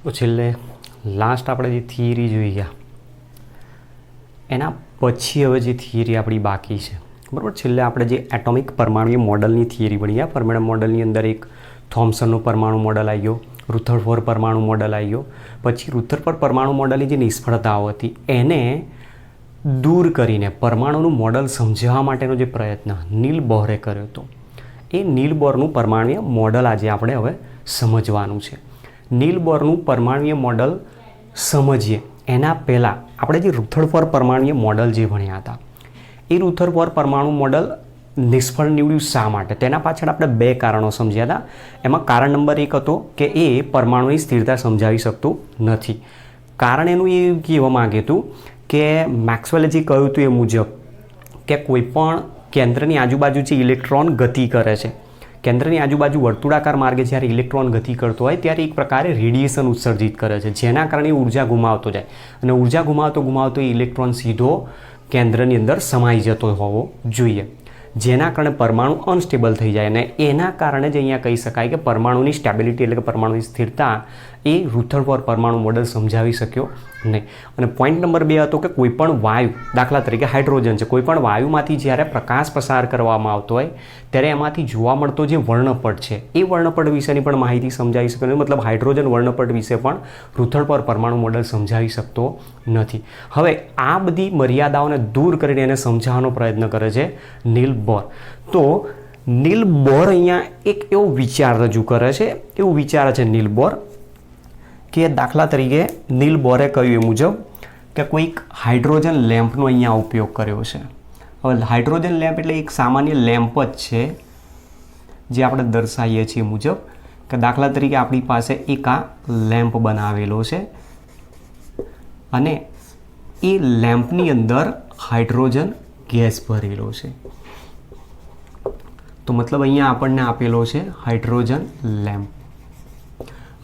તો છેલ્લે લાસ્ટ આપણે જે થિયરી જોઈ ગયા એના પછી હવે જે થિયરી આપણી બાકી છે બરાબર. છેલ્લે આપણે જે એટોમિક પરમાણુ મોડલની થિયરી ભણી ગયા. પરમાણુ મોડલની અંદર એક થોમ્સનનું પરમાણુ મોડલ આવી ગયો, રુથરફોર્ડ પરમાણુ મોડલ આવી ગયો. પછી રુથરફોર્ડ પરમાણુ મોડલની જે નિષ્ફળતાઓ હતી એને દૂર કરીને પરમાણુનું મોડલ સમજાવવા માટેનો જે પ્રયત્ન નીલ બોહરે કર્યો હતો એ નીલ બોરનું પરમાણુય મોડલ આજે આપણે હવે સમજવાનું છે. નીલ બોરનું પરમાણુય મોડલ સમજીએ એના પહેલાં આપણે જે રુથરફોર્ડ પરમાણુય મોડલ જે ભણ્યા હતા એ રુથરફોર્ડ પરમાણુ મોડલ નિષ્ફળ નીવડ્યું શા માટે, તેના પાછળ આપણે બે કારણો સમજ્યા હતા. એમાં કારણ નંબર 1 હતો કે એ પરમાણુની સ્થિરતા સમજાવી શકતું નથી. કારણ એનું એ કહેવા માગ્યું હતું કે મેક્સવેલે જે કહ્યું હતું એ મુજબ કે કોઈપણ કેન્દ્રની આજુબાજુ જે ઇલેક્ટ્રોન ગતિ કરે છે, કેન્દ્રની આજુબાજુ વર્તુળાકાર માર્ગે જ્યારે ઇલેક્ટ્રોન ગતિ કરતો હોય ત્યારે એક પ્રકારે રેડિયેશન ઉત્સર્જિત કરે છે, જેના કારણે ઉર્જા ગુમાવતો જાય અને ઉર્જા ગુમાવતો ઇલેક્ટ્રોન સીધો કેન્દ્રની અંદર સમાઈ જતો હોવો જોઈએ, જેના કારણે પરમાણુ અનસ્ટેબલ થઈ જાય. અને એના કારણે જ અહીંયા કહી શકાય કે પરમાણુની સ્ટેબિલિટી એટલે કે પરમાણુની સ્થિરતા એ રુથરફોર્ડ પરમાણુ મોડલ સમજાવી શક્યો નહીં. અને પોઈન્ટ નંબર 2 હતો કે કોઈપણ વાયુ, દાખલા તરીકે હાઇડ્રોજન છે, કોઈપણ વાયુમાંથી જ્યારે પ્રકાશ પસાર કરવામાં આવતો હોય ત્યારે એમાંથી જોવા મળતો જે વર્ણપટ છે એ વર્ણપટ વિશેની પણ માહિતી સમજાવી શકે નહીં. મતલબ હાઇડ્રોજન વર્ણપટ વિશે પણ રુથરફોર્ડ પરમાણુ મોડલ સમજાવી શકતો નથી. હવે આ બધી મર્યાદાઓને દૂર કરીને એને સમજાવવાનો પ્રયત્ન કરે છે નીલ બોર. તો નીલ બોર અહીંયા એક એવો વિચાર રજૂ કરે છે, એવું વિચારે છે નીલ બોર કે દાખલા તરીકે નીલ બોરે કહ્યું એ મુજબ કે કોઈક હાઇડ્રોજન લેમ્પનો અહીંયા ઉપયોગ કર્યો છે. હવે હાઇડ્રોજન લેમ્પ એટલે એક સામાન્ય લેમ્પ જ છે જે આપણે દર્શાવીએ છીએ મુજબ કે દાખલા તરીકે આપણી પાસે એક આ લેમ્પ બનાવેલો છે અને એ લેમ્પની અંદર હાઇડ્રોજન ગેસ ભરેલો છે. તો મતલબ અહીંયા આપણને આપેલો છે હાઇડ્રોજન લેમ્પ.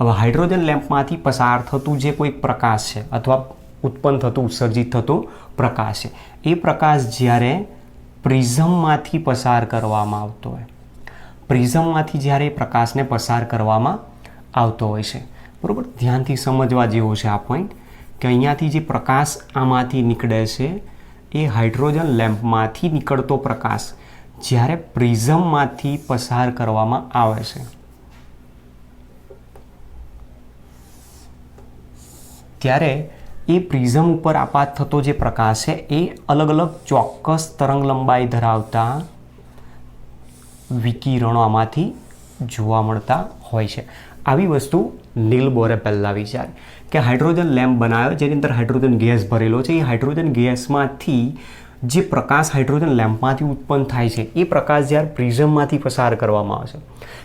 હવે હાઇડ્રોજન લેમ્પમાંથી પસાર થતું જે કોઈ પ્રકાશ છે અથવા ઉત્પન્ન થતું ઉત્સર્જિત થતું પ્રકાશ છે એ પ્રકાશ જ્યારે પ્રિઝમમાંથી પસાર કરવામાં આવતો હોય, પ્રિઝમમાંથી જ્યારે પ્રકાશને પસાર કરવામાં આવતો હોય છે બરાબર, ધ્યાનથી સમજવા જેવો છે આ પોઈન્ટ કે અહીંયાથી જે પ્રકાશ આમાંથી નીકળે છે એ હાઇડ્રોજન લેમ્પમાંથી નીકળતો પ્રકાશ જ્યારે પ્રિઝમમાંથી પસાર કરવામાં આવે છે ત્યારે એ પ્રિઝમ ઉપર આપાત થતો જે પ્રકાશ છે એ અલગ અલગ ચોક્કસ તરંગ લંબાઈ ધરાવતા વિકિરણો આમાંથી જોવા મળતા હોય છે. આવી વસ્તુ નીલ બોરે પહેલાં વિચારી કે હાઇડ્રોજન લેમ્પ બનાવ્યો જેની અંદર હાઇડ્રોજન ગેસ ભરેલો છે. એ હાઇડ્રોજન ગેસમાંથી જે પ્રકાશ હાઇડ્રોજન લેમ્પમાંથી ઉત્પન્ન થાય છે એ પ્રકાશ જ્યારે પ્રિઝમમાંથી પસાર કરવામાં આવે છે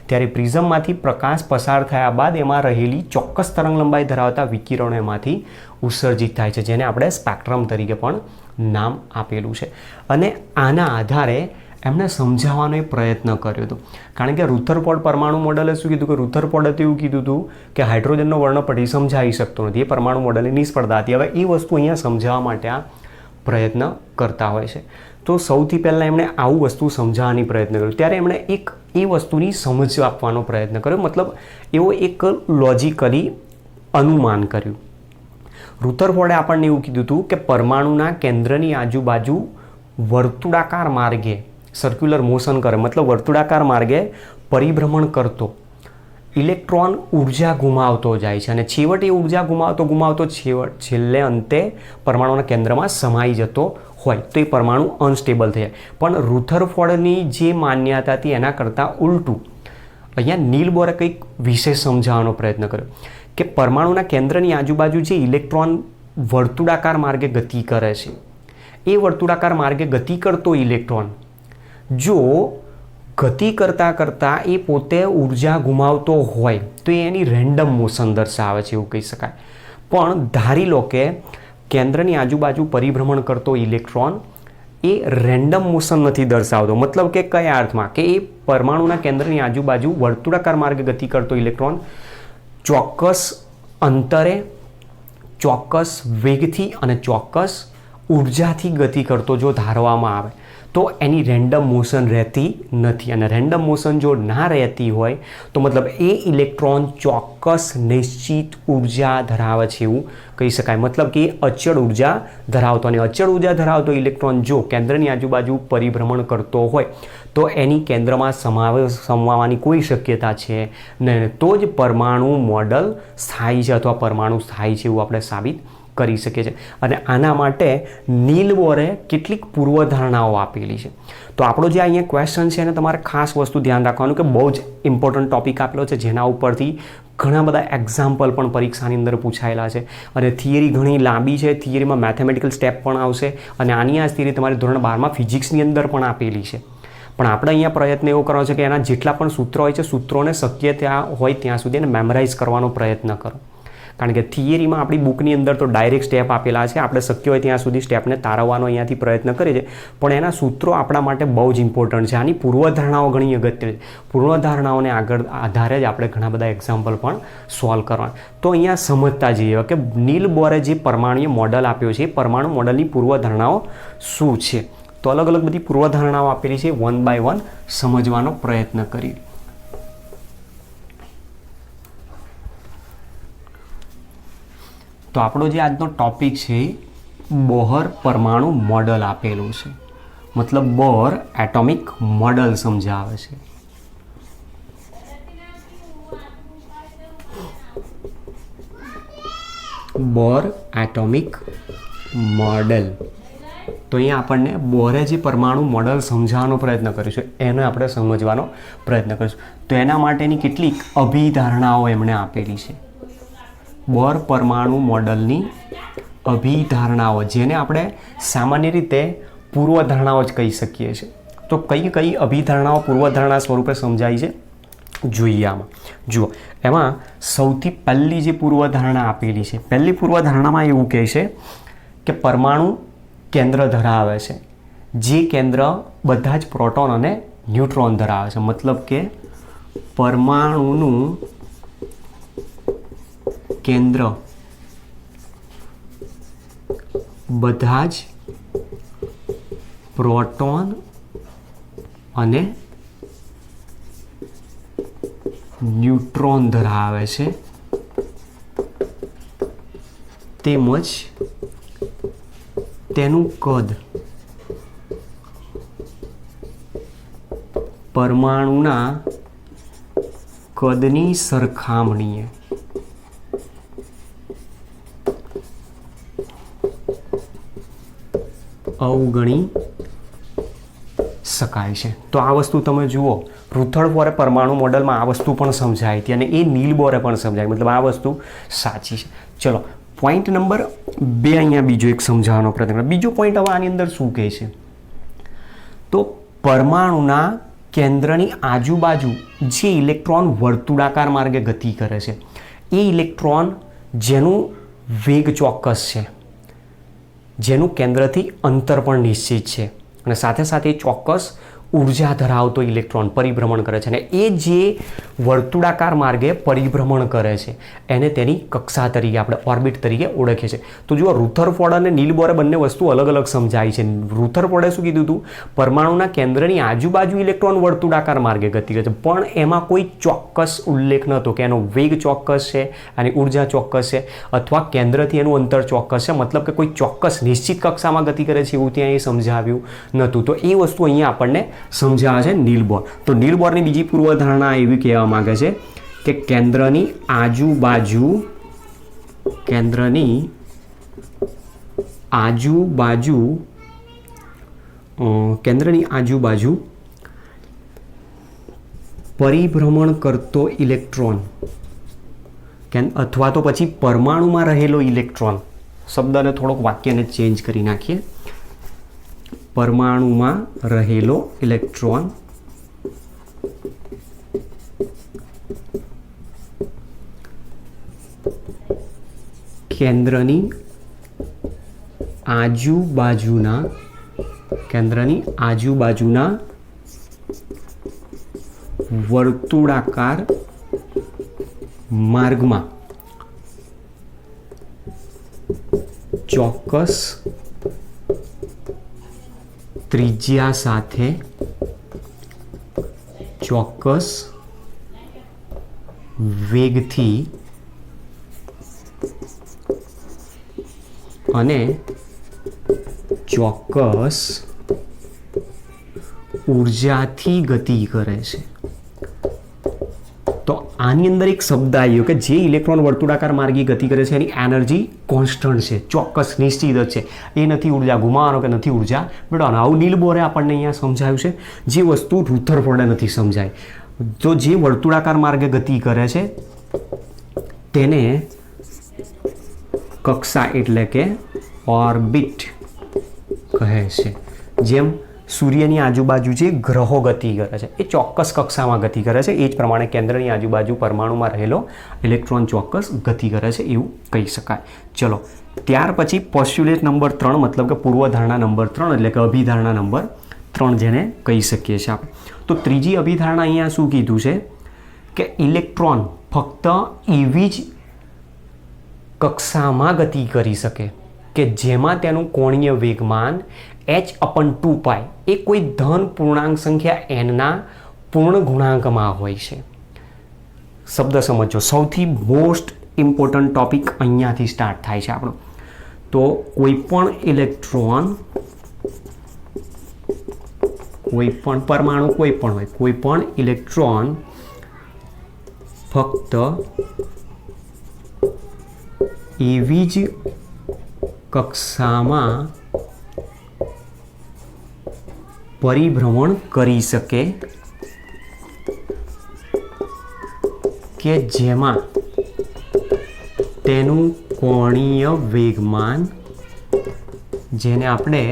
ત્યારે પ્રિઝમમાંથી પ્રકાશ પસાર થયા બાદ એમાં રહેલી ચોક્કસ તરંગ લંબાઈ ધરાવતા વિકિરણો એમાંથી ઉત્સર્જિત થાય છે, જેને આપણે સ્પેક્ટ્રમ તરીકે પણ નામ આપેલું છે. અને આના આધારે એમણે સમજાવવાનો એ પ્રયત્ન કર્યો હતો. કારણ કે રુથરફોર્ડ પરમાણુ મોડલે શું કીધું કે રુથરફોર્ડે એવું કીધું હતું કે હાઇડ્રોજનનો વર્ણપટ સમજાવી શકતો નથી, એ પરમાણુ મોડલની નિષ્ફળતા હતી. હવે એ વસ્તુ અહીંયા સમજાવવા માટે આ પ્રયત્ન કરતા હોય છે. તો સૌથી પહેલાં એમણે આવું વસ્તુ સમજાવવાની પ્રયત્ન કર્યો ત્યારે એમણે એક એ વસ્તુની સમજ આપવાનો પ્રયત્ન કર્યો, મતલબ એવો એક લોજિકલી અનુમાન કર્યું. રુથરફોર્ડે આપણને એવું કીધું હતું કે પરમાણુના કેન્દ્રની આજુબાજુ વર્તુળાકાર માર્ગે સર્ક્યુલર મોશન કરે, મતલબ વર્તુળાકાર માર્ગે પરિભ્રમણ કરતો ઇલેક્ટ્રોન ઉર્જા ગુમાવતો જાય છે અને છેવટે ઉર્જા ગુમાવતો છેલ્લે અંતે પરમાણુના કેન્દ્રમાં સમાઈ જતો હોય તો એ પરમાણુ અનસ્ટેબલ થઈ જાય. પણ રુથરફોર્ડની જે માન્યતા હતી એના કરતાં ઉલટું અહીંયા નીલ બોરે કંઈક વિશેષ સમજાવવાનો પ્રયત્ન કર્યો કે પરમાણુના કેન્દ્રની આજુબાજુ જે ઇલેક્ટ્રોન વર્તુળાકાર માર્ગે ગતિ કરે છે એ વર્તુળાકાર માર્ગે ગતિ કરતો ઇલેક્ટ્રોન જો ગતિ કરતાં એ પોતે ઉર્જા ગુમાવતો હોય તો એ એની રેન્ડમ મોશન દર્શાવે છે એવું કહી શકાય. પણ ધારી લો કે કેન્દ્રની આજુબાજુ પરિભ્રમણ કરતો ઇલેક્ટ્રોન એ રેન્ડમ મોશન નથી દર્શાવતો, મતલબ કે કયા અર્થમાં કે એ પરમાણુના કેન્દ્રની આજુબાજુ વર્તુળાકાર માર્ગે ગતિ કરતો ઇલેક્ટ્રોન ચોક્કસ અંતરે, ચોક્કસ વેગથી અને ચોક્કસ ઉર્જાથી ગતિ કરતો જો ધારવામાં આવે તો એની રેન્ડમ મોશન રહેતી નથી. અને રેન્ડમ મોશન જો ના રહેતી હોય તો મતલબ એ ઇલેક્ટ્રોન ચોક્કસ નિશ્ચિત ઉર્જા ધરાવે છે એવું કહી શકાય. મતલબ કે એ અચળ ઉર્જા ધરાવતો, અને અચળ ઉર્જા ધરાવતો ઇલેક્ટ્રોન જો કેન્દ્રની આજુબાજુ પરિભ્રમણ કરતો હોય તો એની કેન્દ્રમાં સમાવવાની કોઈ શક્યતા છે નહીં. તો જ પરમાણુ મોડલ સ્થાયી છે અથવા પરમાણુ સ્થાયી છે એવું આપણે સાબિત કરી શકીએ છીએ. અને આના માટે નીલ બોરે કેટલીક પૂર્વધારણાઓ આપેલી છે. તો આપણો જે અહીંયા ક્વેશ્ચન છે એને તમારે ખાસ વસ્તુ ધ્યાન રાખવાનું કે બહુ જ ઇમ્પોર્ટન્ટ ટોપિક આપેલો છે, જેના ઉપરથી ઘણા બધા એક્ઝામ્પલ પણ પરીક્ષાની અંદર પૂછાયેલા છે. અને થિયરી ઘણી લાંબી છે, થિયરીમાં મેથેમેટિકલ સ્ટેપ પણ આવશે, અને આની આ થિયરી તમારી ધોરણ 12માં ફિઝિક્સની અંદર પણ આપેલી છે. પણ આપણે અહીંયા પ્રયત્ન એવો કરવાનો છે કે એના જેટલા પણ સૂત્રો હોય છે, સૂત્રોને શક્ય ત્યાં હોય ત્યાં સુધી એને મેમરાઇઝ કરવાનો પ્રયત્ન કરો. કારણ કે થિયરીમાં આપણી બુકની અંદર તો ડાયરેક્ટ સ્ટેપ આપેલા છે, આપણે શક્ય હોય ત્યાં સુધી સ્ટેપને તારવવાનો અહીંયાથી પ્રયત્ન કરીએ છીએ, પણ એના સૂત્રો આપણા માટે બહુ જ ઇમ્પોર્ટન્ટ છે. આની પૂર્વધારણાઓ ઘણી અગત્યની છે. પૂર્વધારણાઓને આગળ આધારે જ આપણે ઘણા બધા એક્ઝામ્પલ પણ સોલ્વ કરવાના. તો અહીંયા સમજતા જઈએ કે નીલ બોરે જે પરમાણુય મોડલ આપ્યો છે એ પરમાણુ મોડલની પૂર્વધારણાઓ શું છે. તો અલગ અલગ બધી પૂર્વધારણાઓ આપેલી છે, વન બાય વન સમજવાનો પ્રયત્ન કરીએ. તો આપણો જે આજનો ટોપિક છે બોહર પરમાણુ મોડલ આપેલું છે, મતલબ બોહર એટોમિક મોડલ સમજાવે છે. Bohr atomic model. તો અહીંયા આપણને બોરે જે પરમાણુ મોડલ સમજાવવાનો પ્રયત્ન કર્યો છે એને આપણે સમજવાનો પ્રયત્ન કરીશું. તો એના માટેની કેટલીક અભિધારણાઓ એમણે આપેલી છે. બોર પરમાણુ મોડલની અભિધારણાઓ, જેને આપણે સામાન્ય રીતે પૂર્વધારણાઓ જ કહી શકીએ છીએ. તો કઈ કઈ અભિધારણાઓ પૂર્વધારણા સ્વરૂપે સમજાય છે જોઈએ. આમાં જુઓ, એમાં સૌથી પહેલી જે પૂર્વધારણા આપેલી છે, પહેલી પૂર્વધારણામાં એવું કહે છે કે પરમાણુ કેન્દ્ર ધરાવે છે, જે કેન્દ્ર બધા જ પ્રોટોન અને ન્યુટ્રોન ધરાવે છે. મતલબ કે પરમાણુનું કેન્દ્ર બધા જ પ્રોટોન અને ન્યુટ્રોન ધરાવે છે, તેમજ તેનું કદ પરમાણુના કદની સરખામણીએ અવગણી શકાય છે. તો આ વસ્તુ તમે જુઓ, રુથરફોર્ડે પરમાણુ મોડલમાં આ વસ્તુ પણ સમજાઈ હતી અને એ નીલ બોરે પણ સમજાવી, મતલબ આ વસ્તુ સાચી છે. ચલો, પોઈન્ટ નંબર 2 અહીંયા બીજો એક સમજાવવાનો પ્રયત્ન કરો. બીજો પોઈન્ટ હવે આની અંદર શું કહે છે, તો પરમાણુના કેન્દ્રની આજુબાજુ જે ઇલેક્ટ્રોન વર્તુળાકાર માર્ગે ગતિ કરે છે, એ ઇલેક્ટ્રોન જેનું વેગ ચોક્કસ છે, જેનું કેન્દ્રથી અંતર પણ નિશ્ચિત છે, અને સાથે સાથે ચોક્કસ ઉર્જા ધરાવતો ઇલેક્ટ્રોન પરિભ્રમણ કરે છે, અને એ જે વર્તુળાકાર માર્ગે પરિભ્રમણ કરે છે એને તેની કક્ષા તરીકે આપણે ઓર્બિટ તરીકે ઓળખીએ છીએ. તો જુઓ, રુથરફોર્ડ અને નીલ બોરે બંને વસ્તુ અલગ અલગ સમજાય છે. રુથરફોર્ડે શું કીધું હતું, પરમાણુના કેન્દ્રની આજુબાજુ ઇલેક્ટ્રોન વર્તુળાકાર માર્ગે ગતિ કરે છે, પણ એમાં કોઈ ચોક્કસ ઉલ્લેખ નહોતો કે એનો વેગ ચોક્કસ છે, એની ઉર્જા ચોક્કસ છે, અથવા કેન્દ્રથી એનું અંતર ચોક્કસ છે. મતલબ કે કોઈ ચોક્કસ નિશ્ચિત કક્ષામાં ગતિ કરે છે એવું ત્યાં એ સમજાવ્યું નહોતું. તો એ વસ્તુ અહીંયા આપણને સમજાવે છે નીલ બોર. તો નીલ બોરની બીજી પૂર્વધારણા એવી કહેવા માંગે છે કે કેન્દ્રની આજુબાજુ પરિભ્રમણ કરતો ઇલેક્ટ્રોન અથવા તો પછી પરમાણુમાં રહેલો ઇલેક્ટ્રોન, શબ્દને થોડોક વાક્યને ચેન્જ કરી નાખીએ, પરમાણુમાં રહેલો ઇલેક્ટ્રોન કેન્દ્રની આજુબાજુના વર્તુળાકાર માર્ગમાં ચોક્કસ ત્રિજ્યા સાથે ચોક્કસ વેગથી અને ચોક્કસ ઉર્જાથી ગતિ કરે છે. તો આની અંદર એક શબ્દ આવ્યો કે જે ઇલેક્ટ્રોન વર્તુળાકાર માર્ગે ગતિ કરે છે એની એનર્જી કોન્સ્ટન્ટ છે, ચોક્કસ નિશ્ચિત જ છે. એ નથી ઉર્જા ગુમાવવાનો કે નથી ઉર્જા મેળવવાનો. આવું નીલ બોરે આપણને અહીંયા સમજાવ્યું છે. જે વસ્તુ રુથરફોર્ડે નથી સમજાય. તો જે વર્તુળાકાર માર્ગે ગતિ કરે છે તેને કક્ષા એટલે કે ઓર્બિટ કહે છે. જેમ સૂર્યની આજુબાજુ જે ગ્રહો ગતિ કરે છે એ ચોક્કસ કક્ષામાં ગતિ કરે છે, એ જ પ્રમાણે કેન્દ્રની આજુબાજુ પરમાણુમાં રહેલો ઇલેક્ટ્રોન ચોક્કસ ગતિ કરે છે એવું કહી શકાય. ચલો, ત્યાર પછી પોસ્ટ્યુલેટ નંબર 3 મતલબ કે પૂર્વધારણા નંબર 3 એટલે કે અભિધારણા નંબર 3 જેને કહી શકીએ છીએ આપણે. તો ત્રીજી અભિધારણા અહીંયા શું કીધું છે કે ઇલેક્ટ્રોન ફક્ત એવી જ કક્ષામાં ગતિ કરી શકે કે જેમાં તેનું કોણીય વેગમાન h/2π એ કોઈ ધન પૂર્ણાંક સંખ્યા nના પૂર્ણ ગુણાંકમાં હોય છે. શબ્દ સમજો, સૌથી મોસ્ટ ઇમ્પોર્ટન્ટ ટોપિક અહીંયાથી સ્ટાર્ટ થાય છે આપણો. તો કોઈ પણ ઇલેક્ટ્રોન, કોઈ પણ પરમાણુ, કોઈ પણ હોય, કોઈ પણ ઇલેક્ટ્રોન ફક્ત એવી જ કક્ષામાં પરિભ્રમણ કરી શકે કે જેમાં તેનું કોણીય વેગમાન, જેને આપણે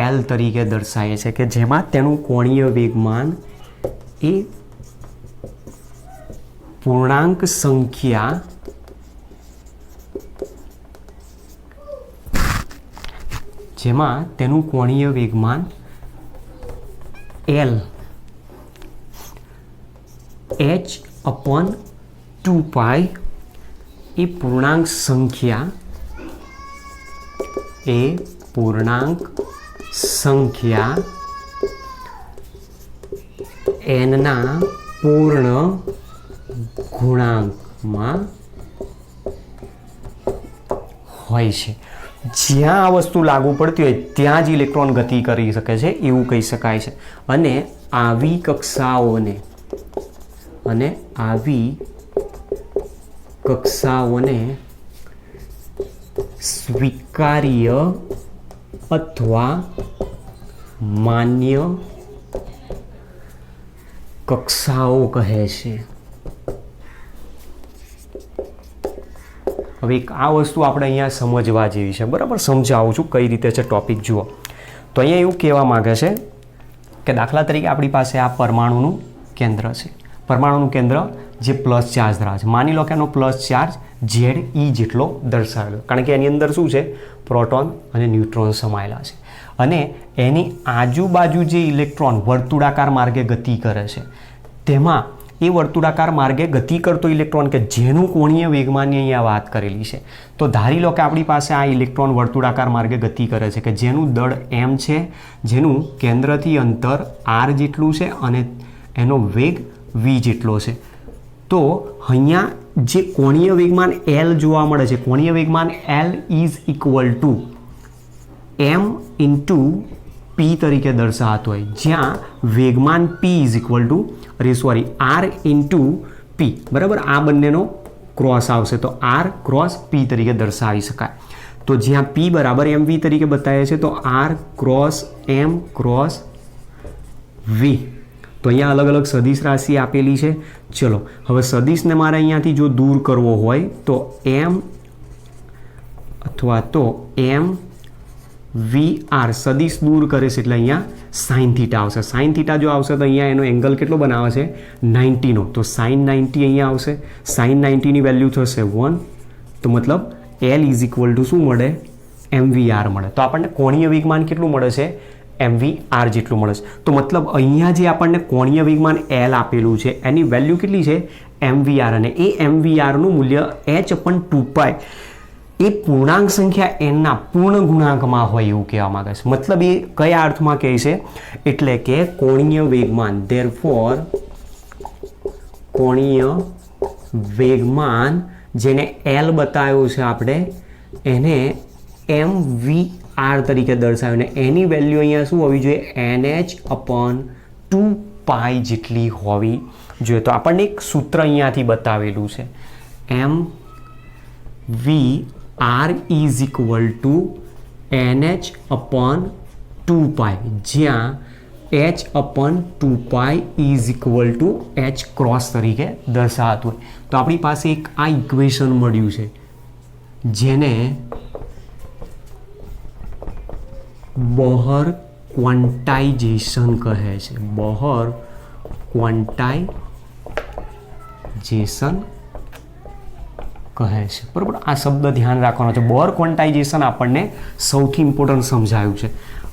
L તરીકે દર્શાવીએ છીએ, કે જેમાં તેનું કોણીય વેગમાન એ પૂર્ણાંક સંખ્યા જેમાં તેનું કોણીય વેગમાન L h/2π એ પૂર્ણાંક સંખ્યા nના પૂર્ણ ગુણાંકમાં હોય છે. જ્યાં આ વસ્તુ લાગુ પડતી હોય ત્યાં જ ઇલેક્ટ્રોન ગતિ કરી શકે છે એવું કહી શકાય છે. અને આવી કક્ષાઓને સ્વીકાર્ય અથવા માન્ય કક્ષાઓ કહે છે. હવે આ વસ્તુ આપણે અહીંયા સમજવા જેવી છે, બરાબર? સમજાવું છું કઈ રીતે છે ટોપિક. જુઓ, તો અહીંયા એવું કહેવા માંગે છે કે દાખલા તરીકે આપણી પાસે આ પરમાણુનું કેન્દ્ર છે. પરમાણુનું કેન્દ્ર જે પ્લસ ચાર્જ ધરાવે છે. માની લો કે એનો પ્લસ ચાર્જ ZE જેટલો દર્શાવેલો, કારણ કે એની અંદર શું છે? પ્રોટોન અને ન્યુટ્રોન સમાયેલા છે. અને એની આજુબાજુ જે ઇલેક્ટ્રોન વર્તુળાકાર માર્ગે ગતિ કરે છે તેમાં એ વર્તુળાકાર માર્ગે ગતિ કરતો ઇલેક્ટ્રોન કે જેનું કોણીય વેગમાનની અહીંયા વાત કરેલી છે. તો ધારી લો કે આપણી પાસે આ ઇલેક્ટ્રોન વર્તુળાકાર માર્ગે ગતિ કરે છે કે જેનું દળ m છે, જેનું કેન્દ્રથી અંતર r જેટલું છે અને એનો વેગ v જેટલો છે. તો અહીંયા જે કોણીય વેગમાન L જોવા મળે છે, કોણીય વેગમાન L is equal two m into p તરીકે દર્શાવતો હોય, જ્યાં વેગમાન p is equal two r into p, બરાબર? આ બંનેનો ક્રોસ આવશે તો r ક્રોસ p તરીકે દર્શાવી શકાય. તો જ્યાં p બરાબર mv તરીકે બતાવે છે તો r cross m cross v. તો અહીંયા અલગ અલગ સદિશ રાશિ આપેલી છે. ચલો, હવે સદિશને મારે અહીંયાથી જો દૂર કરવો હોય તો m અથવા તો m VR સદિશ દૂર કરે છે એટલે અહીંયા સાઇન થીટા આવશે. સાઇન થીટા જો આવશે તો અહીંયા એનો એંગલ કેટલો બનાવે છે? 90 નો. તો સાઇન 90 અહીંયા આવશે. સાઇન 90 ની વેલ્યુ થશે 1. તો મતલબ L ઇઝ ઇક્વલ ટુ શું મળે? MVR મળે. તો આપણને કોણીય વેગમાન કેટલું મળે છે? MVR જેટલું મળે છે. તો મતલબ અહીંયા જે આપણને કોણીય વેગમાન L આપેલું છે એની વેલ્યુ કેટલી છે? MVR. અને એ MVR નું મૂલ્ય h/2π એ પૂર્ણાંક સંખ્યા એનના પૂર્ણ ગુણાંકમાં હોય એવું કહેવા માંગે છે. મતલબ એ કયા અર્થમાં કહે છે? એટલે કે કોણીય વેગમાન, ધેરફોર કોણીય વેગમાન જેને એલ બતાવ્યો છે આપણે, એને mvr તરીકે દર્શાવ્યું ને એની વેલ્યુ અહીંયા શું હોવી જોઈએ? nh/2π જેટલી હોવી જોઈએ. તો આપણને એક સૂત્ર અહીંયાથી બતાવેલું છે, mvr is equal two nh/2π, જ્યાં h/2π is equal two h cross તરીકે દર્શાવતું હોય. તો આપણી પાસે એક આ ઇક્વેશન મળ્યું છે જેને બોહર ક્વોન્ટાઇઝેશન કહે છે. બોહર ક્વોન્ટાઇઝેશન કહે છે, બરાબર. આ શબ્દ ધ્યાન રાખવાનો છે. બોહર ક્વોન્ટાઇઝેશન આપણને સૌથી ઇમ્પોર્ટન્ટ સમજાયું છે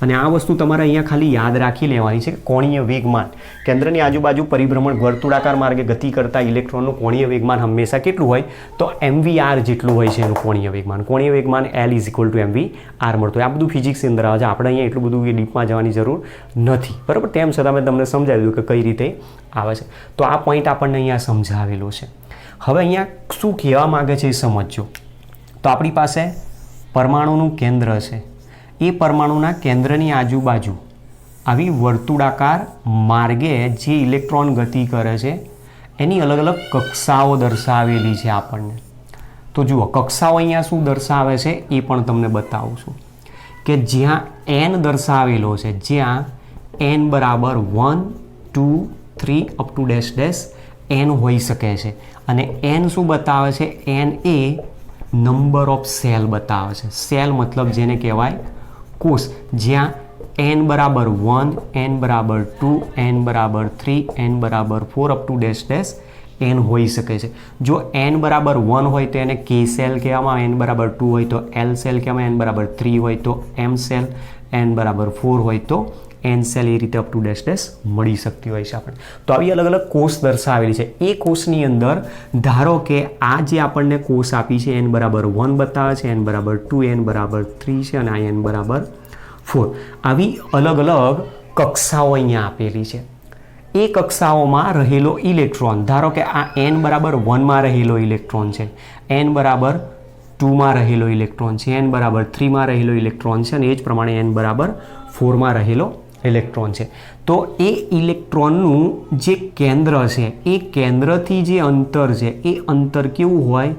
અને આ વસ્તુ તમારે અહીંયા ખાલી યાદ રાખી લેવાની છે કે કોણીય વેગમાન, કેન્દ્રની આજુબાજુ પરિભ્રમણ વર્તુળાકાર માર્ગે ગતિ કરતા ઇલેક્ટ્રોનનું કોણીય વેગમાન હંમેશા કેટલું હોય? તો mvr જેટલું હોય છે એનું કોણીય વેગમાન. કોણીય વેગમાન L is equal two mvr મળતું હોય. આ બધું ફિઝિક્સની અંદર આવે છે, આપણે અહીંયા એટલું બધું ડીપમાં જવાની જરૂર નથી, બરાબર. તેમ છતાં મેં તમને સમજાવી દીધું કે કઈ રીતે આવે છે. તો આ પોઈન્ટ આપણને અહીંયા સમજાવેલો છે. હવે અહીંયા શું કહેવા માગે છે એ સમજો. તો આપણી પાસે પરમાણુનું કેન્દ્ર છે, એ પરમાણુના કેન્દ્રની આજુબાજુ આવી વર્તુળાકાર માર્ગે જે ઇલેક્ટ્રોન ગતિ કરે છે એની અલગ અલગ કક્ષાઓ દર્શાવેલી છે આપણને. તો જુઓ, કક્ષાઓ અહીંયા શું દર્શાવે છે એ પણ તમને બતાવું છું કે જ્યાં n દર્શાવેલો છે, જ્યાં n બરાબર 1 2 3 up to dash dash n હોઈ શકે છે. અને n શું બતાવે છે? n A number of cell બતાવે છે. સેલ મતલબ જેને કહેવાય કોષ, જ્યાં n બરાબર 1 n બરાબર 2 n બરાબર 3 n બરાબર 4 up to dash dash n હોઈ શકે છે. જો n બરાબર 1 હોય તો એને k સેલ કહેવામાં આવે, n બરાબર 2 હોય તો l સેલ કહેવામાં આવે, n બરાબર 3 હોય તો m સેલ, n બરાબર 4 હોય તો n સેલ, એ રીતે અપ ટુ ડેશ ડેશ મળી શકતી હોય છે આપણને. તો આવી અલગ અલગ કોષ દર્શાવેલી છે. એ કોષની અંદર ધારો કે આ જે આપણને કોષ આપી છે n બરાબર 1 બતાવે છે, n બરાબર 2, n બરાબર 3 છે અને આ n બરાબર 4. આવી અલગ અલગ કક્ષાઓ અહીંયા આપેલી છે. એ કક્ષાઓમાં રહેલો ઇલેક્ટ્રોન, ધારો કે આ n બરાબર 1માં રહેલો ઇલેક્ટ્રોન છે, n બરાબર 2માં રહેલો ઇલેક્ટ્રોન છે, n બરાબર 3માં રહેલો ઇલેક્ટ્રોન છે અને એ જ પ્રમાણે n બરાબર 4માં રહેલો ઇલેક્ટ્રોન છે. તો એ ઇલેક્ટ્રોનનું જે કેન્દ્ર છે, એ કેન્દ્રથી જે અંતર છે એ અંતર કેવું હોય?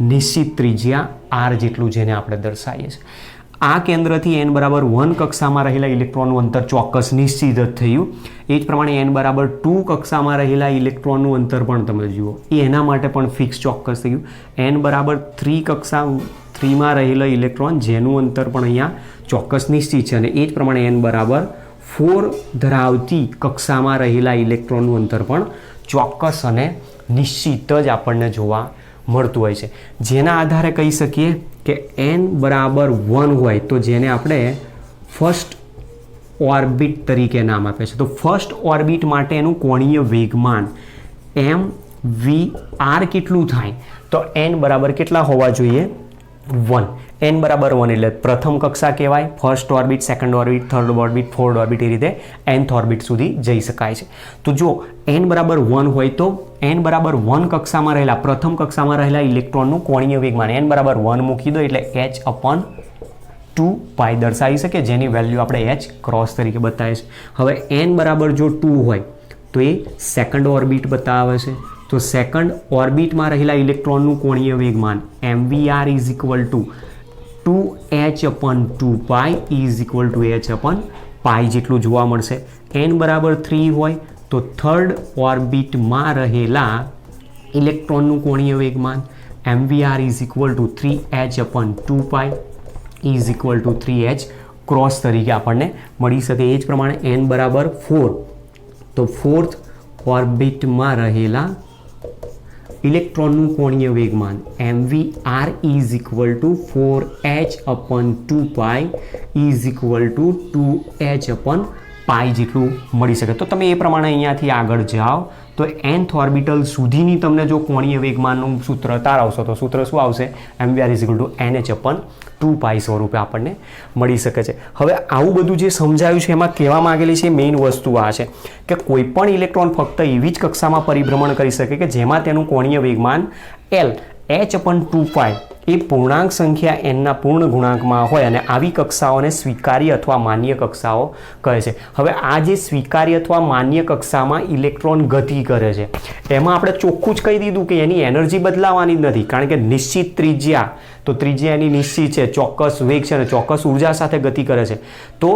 નિશ્ચિત ત્રિજ્યા r જેટલું, જેને આપણે દર્શાવીએ છીએ. આ કેન્દ્રથી n બરાબર 1 કક્ષામાં રહેલા ઇલેક્ટ્રોનનું અંતર ચોક્કસ નિશ્ચિત જ થયું. એ જ પ્રમાણે n બરાબર 2 કક્ષામાં રહેલા ઇલેક્ટ્રોનનું અંતર પણ તમે જુઓ, એ એના માટે પણ ફિક્સ ચોક્કસ થઈ ગયું. n બરાબર 3માં રહેલા ઇલેક્ટ્રોન, જેનું અંતર પણ અહીંયા ચોક્કસ નિશ્ચિત છે અને એ જ પ્રમાણે n બરાબર 4 ધરાવતી કક્ષામાં રહેલા ઇલેક્ટ્રોનનું અંતર પણ ચોક્કસ અને નિશ્ચિત જ આપણને જોવા મળતું હોય છે. જેના આધારે કહી શકીએ કે n બરાબર 1 હોય તો જેને આપણે ફર્સ્ટ ઓર્બિટ તરીકે નામ આપે છે. તો ફર્સ્ટ ઓર્બિટ માટે એનું કોણીય વેગમાન mvr કેટલું થાય? તો n બરાબર કેટલા હોવા જોઈએ? 1. n બરાબર 1 એટલે પ્રથમ કક્ષા કહેવાય, first orbit, second orbit, third orbit, fourth orbit, એ રીતે nth ઓર્બિટ સુધી જઈ શકાય છે. તો જો n બરાબર 1 હોય તો n બરાબર 1 કક્ષામાં રહેલા, પ્રથમ કક્ષામાં રહેલા ઇલેક્ટ્રોનનું કોણીય વેગમાન n બરાબર 1 મૂકી દો એટલે h/2π દર્શાવી શકે, જેની વેલ્યુ આપણે h ક્રોસ તરીકે બતાવીએ છીએ. હવે n બરાબર જો 2 હોય તો એ સેકન્ડ ઓર્બિટ બતાવે છે. તો સેકન્ડ ઓર્બિટમાં રહેલા ઇલેક્ટ્રોનનું કોણીય વેગમાન mvr is equal two 2h/2π is equal two h/π જેટલું જોવા મળશે. n બરાબર 3 હોય તો થર્ડ ઓર્બિટમાં રહેલા ઇલેક્ટ્રોનનું કોણીય વેગમાન mvr is equal two 3h/2π is equal two 3h cross તરીકે આપણને મળી શકે. એ જ પ્રમાણે n બરાબર 4 તો ફોર્થ ઓર્બિટમાં રહેલા ઇલેક્ટ્રોનનું કોણીય વેગમાન mvr is equal two 4h/2π is equal two 2h/π જેટલું મળી શકે. તો તમે એ પ્રમાણે અહીંયાથી આગળ જાઓ તો nth ઓર્બિટલ સુધીની તમને જો કોણીય વેગમાનનું સૂત્ર તારાવશો તો સૂત્ર શું આવશે? mvr=nh/2π સ્વરૂપે આપણને મળી શકે છે. હવે આવું બધું જે સમજાયું છે એમાં કહેવા માંગેલી છે મેઇન વસ્તુ આ છે કે કોઈ પણ ઇલેક્ટ્રોન ફક્ત એવી જ કક્ષામાં પરિભ્રમણ કરી શકે કે જેમાં તેનું કોણીય વેગમાન L h/2π એ પૂર્ણાંક સંખ્યા nના પૂર્ણ ગુણાંકમાં હોય અને આવી કક્ષાઓને સ્વીકાર્ય અથવા માન્ય કક્ષાઓ કહે છે. હવે આ જે સ્વીકાર્ય અથવા માન્ય કક્ષામાં ઇલેક્ટ્રોન ગતિ કરે છે એમાં આપણે ચોખ્ખું જ કહી દીધું કે એની એનર્જી બદલાવાની જ નથી, કારણ કે નિશ્ચિત ત્રિજ્યા, તો ત્રિજ્યા એની નિશ્ચિત છે, ચોક્કસ વેગ છે અને ચોક્કસ ઉર્જા સાથે ગતિ કરે છે. તો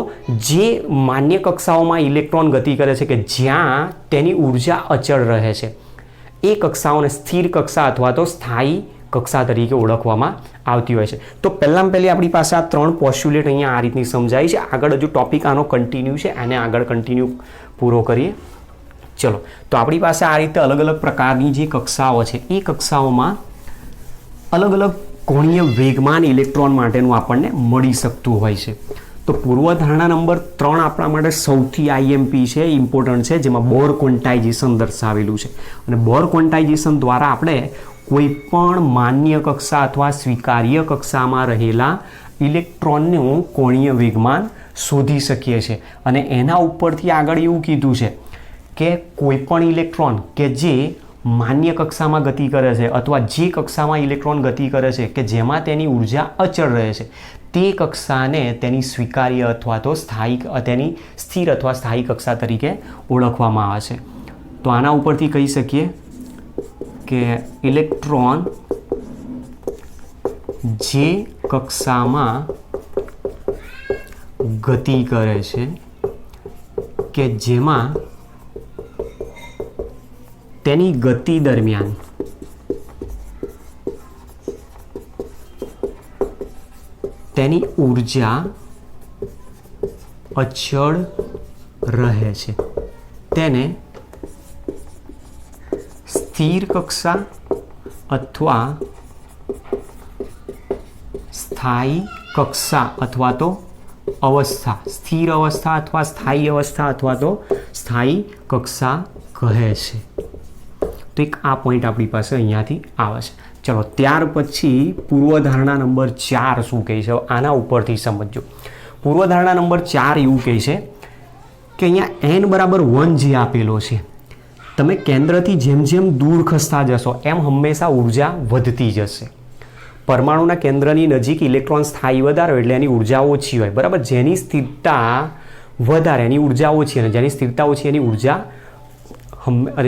જે માન્ય કક્ષાઓમાં ઇલેક્ટ્રોન ગતિ કરે છે કે જ્યાં તેની ઉર્જા અચળ રહે છે એ કક્ષાઓને સ્થિર કક્ષા અથવા તો સ્થાયી કક્ષા તરીકે ઓળખવામાં આવતી હોય છે. તો પહેલાં પહેલી આપણી પાસે આ 3 પોસ્ટ્યુલેટ અહીંયા આ રીતની સમજાય છે. આગળ હજુ ટોપિક આનો કન્ટિન્યુ છે, આને આગળ કન્ટિન્યુ પૂરો કરીએ. ચલો, તો આપણી પાસે આ રીતે અલગ અલગ પ્રકારની જે કક્ષાઓ છે એ કક્ષાઓમાં અલગ અલગ કોણીય વેગમાન ઇલેક્ટ્રોન માટેનું આપણને મળી શકતું હોય છે. તો પૂર્વધારણા નંબર 3 આપણા માટે સૌથી આઈએમપી છે, ઇમ્પોર્ટન્ટ છે, જેમાં બોર ક્વોન્ટાઇઝેશન દર્શાવેલું છે. અને બોર ક્વોન્ટાઇઝેશન દ્વારા આપણે કોઈ પણ માન્ય કક્ષા અથવા સ્વીકાર્ય કક્ષામાં રહેલા ઇલેક્ટ્રોનનું કોણીય વેગમાન શોધી શકીએ છીએ. અને એના ઉપરથી આગળ એવું કીધું છે કે કોઈ પણ ઇલેક્ટ્રોન કે જે માન્ય કક્ષામાં ગતિ કરે છે અથવા જે કક્ષામાં ઇલેક્ટ્રોન ગતિ કરે છે કે જેમાં તેની ઉર્જા અચળ રહે છે તે કક્ષાને તેની સ્વીકાર્ય અથવા તો તેની સ્થિર અથવા સ્થાયી કક્ષા તરીકે ઓળખવામાં આવે છે. તો આના ઉપરથી કહી શકીએ કે ઇલેક્ટ્રોન જે કક્ષામાં ગતિ કરે છે કે જેમાં તેની ગતિ દરમિયાન તેની ઉર્જા અચળ રહે છે તેને સ્થિર કક્ષા અથવા સ્થાયી કક્ષા અથવા તો અવસ્થા, સ્થિર અવસ્થા અથવા સ્થાયી અવસ્થા અથવા તો સ્થાયી કક્ષા કહે છે. તો એક આ પોઈન્ટ આપણી પાસે અહીંયાથી આવે છે. ચલો, ત્યાર પછી પૂર્વધારણા નંબર 4 શું કહે છે આના ઉપરથી સમજો. પૂર્વધારણા નંબર 4 એવું કહે છે કે અહીંયા n=1 જે આપેલો છે, તમે કેન્દ્રથી જેમ જેમ દૂર ખસતા જશો એમ હંમેશા ઉર્જા વધતી જશે. પરમાણુના કેન્દ્રની નજીક ઇલેક્ટ્રોન સ્થાયી વધારે એટલે એની ઉર્જા ઓછી હોય, બરાબર. જેની સ્થિરતા વધારે એની ઉર્જા ઓછી, અને જેની સ્થિરતા ઓછી એની ઉર્જા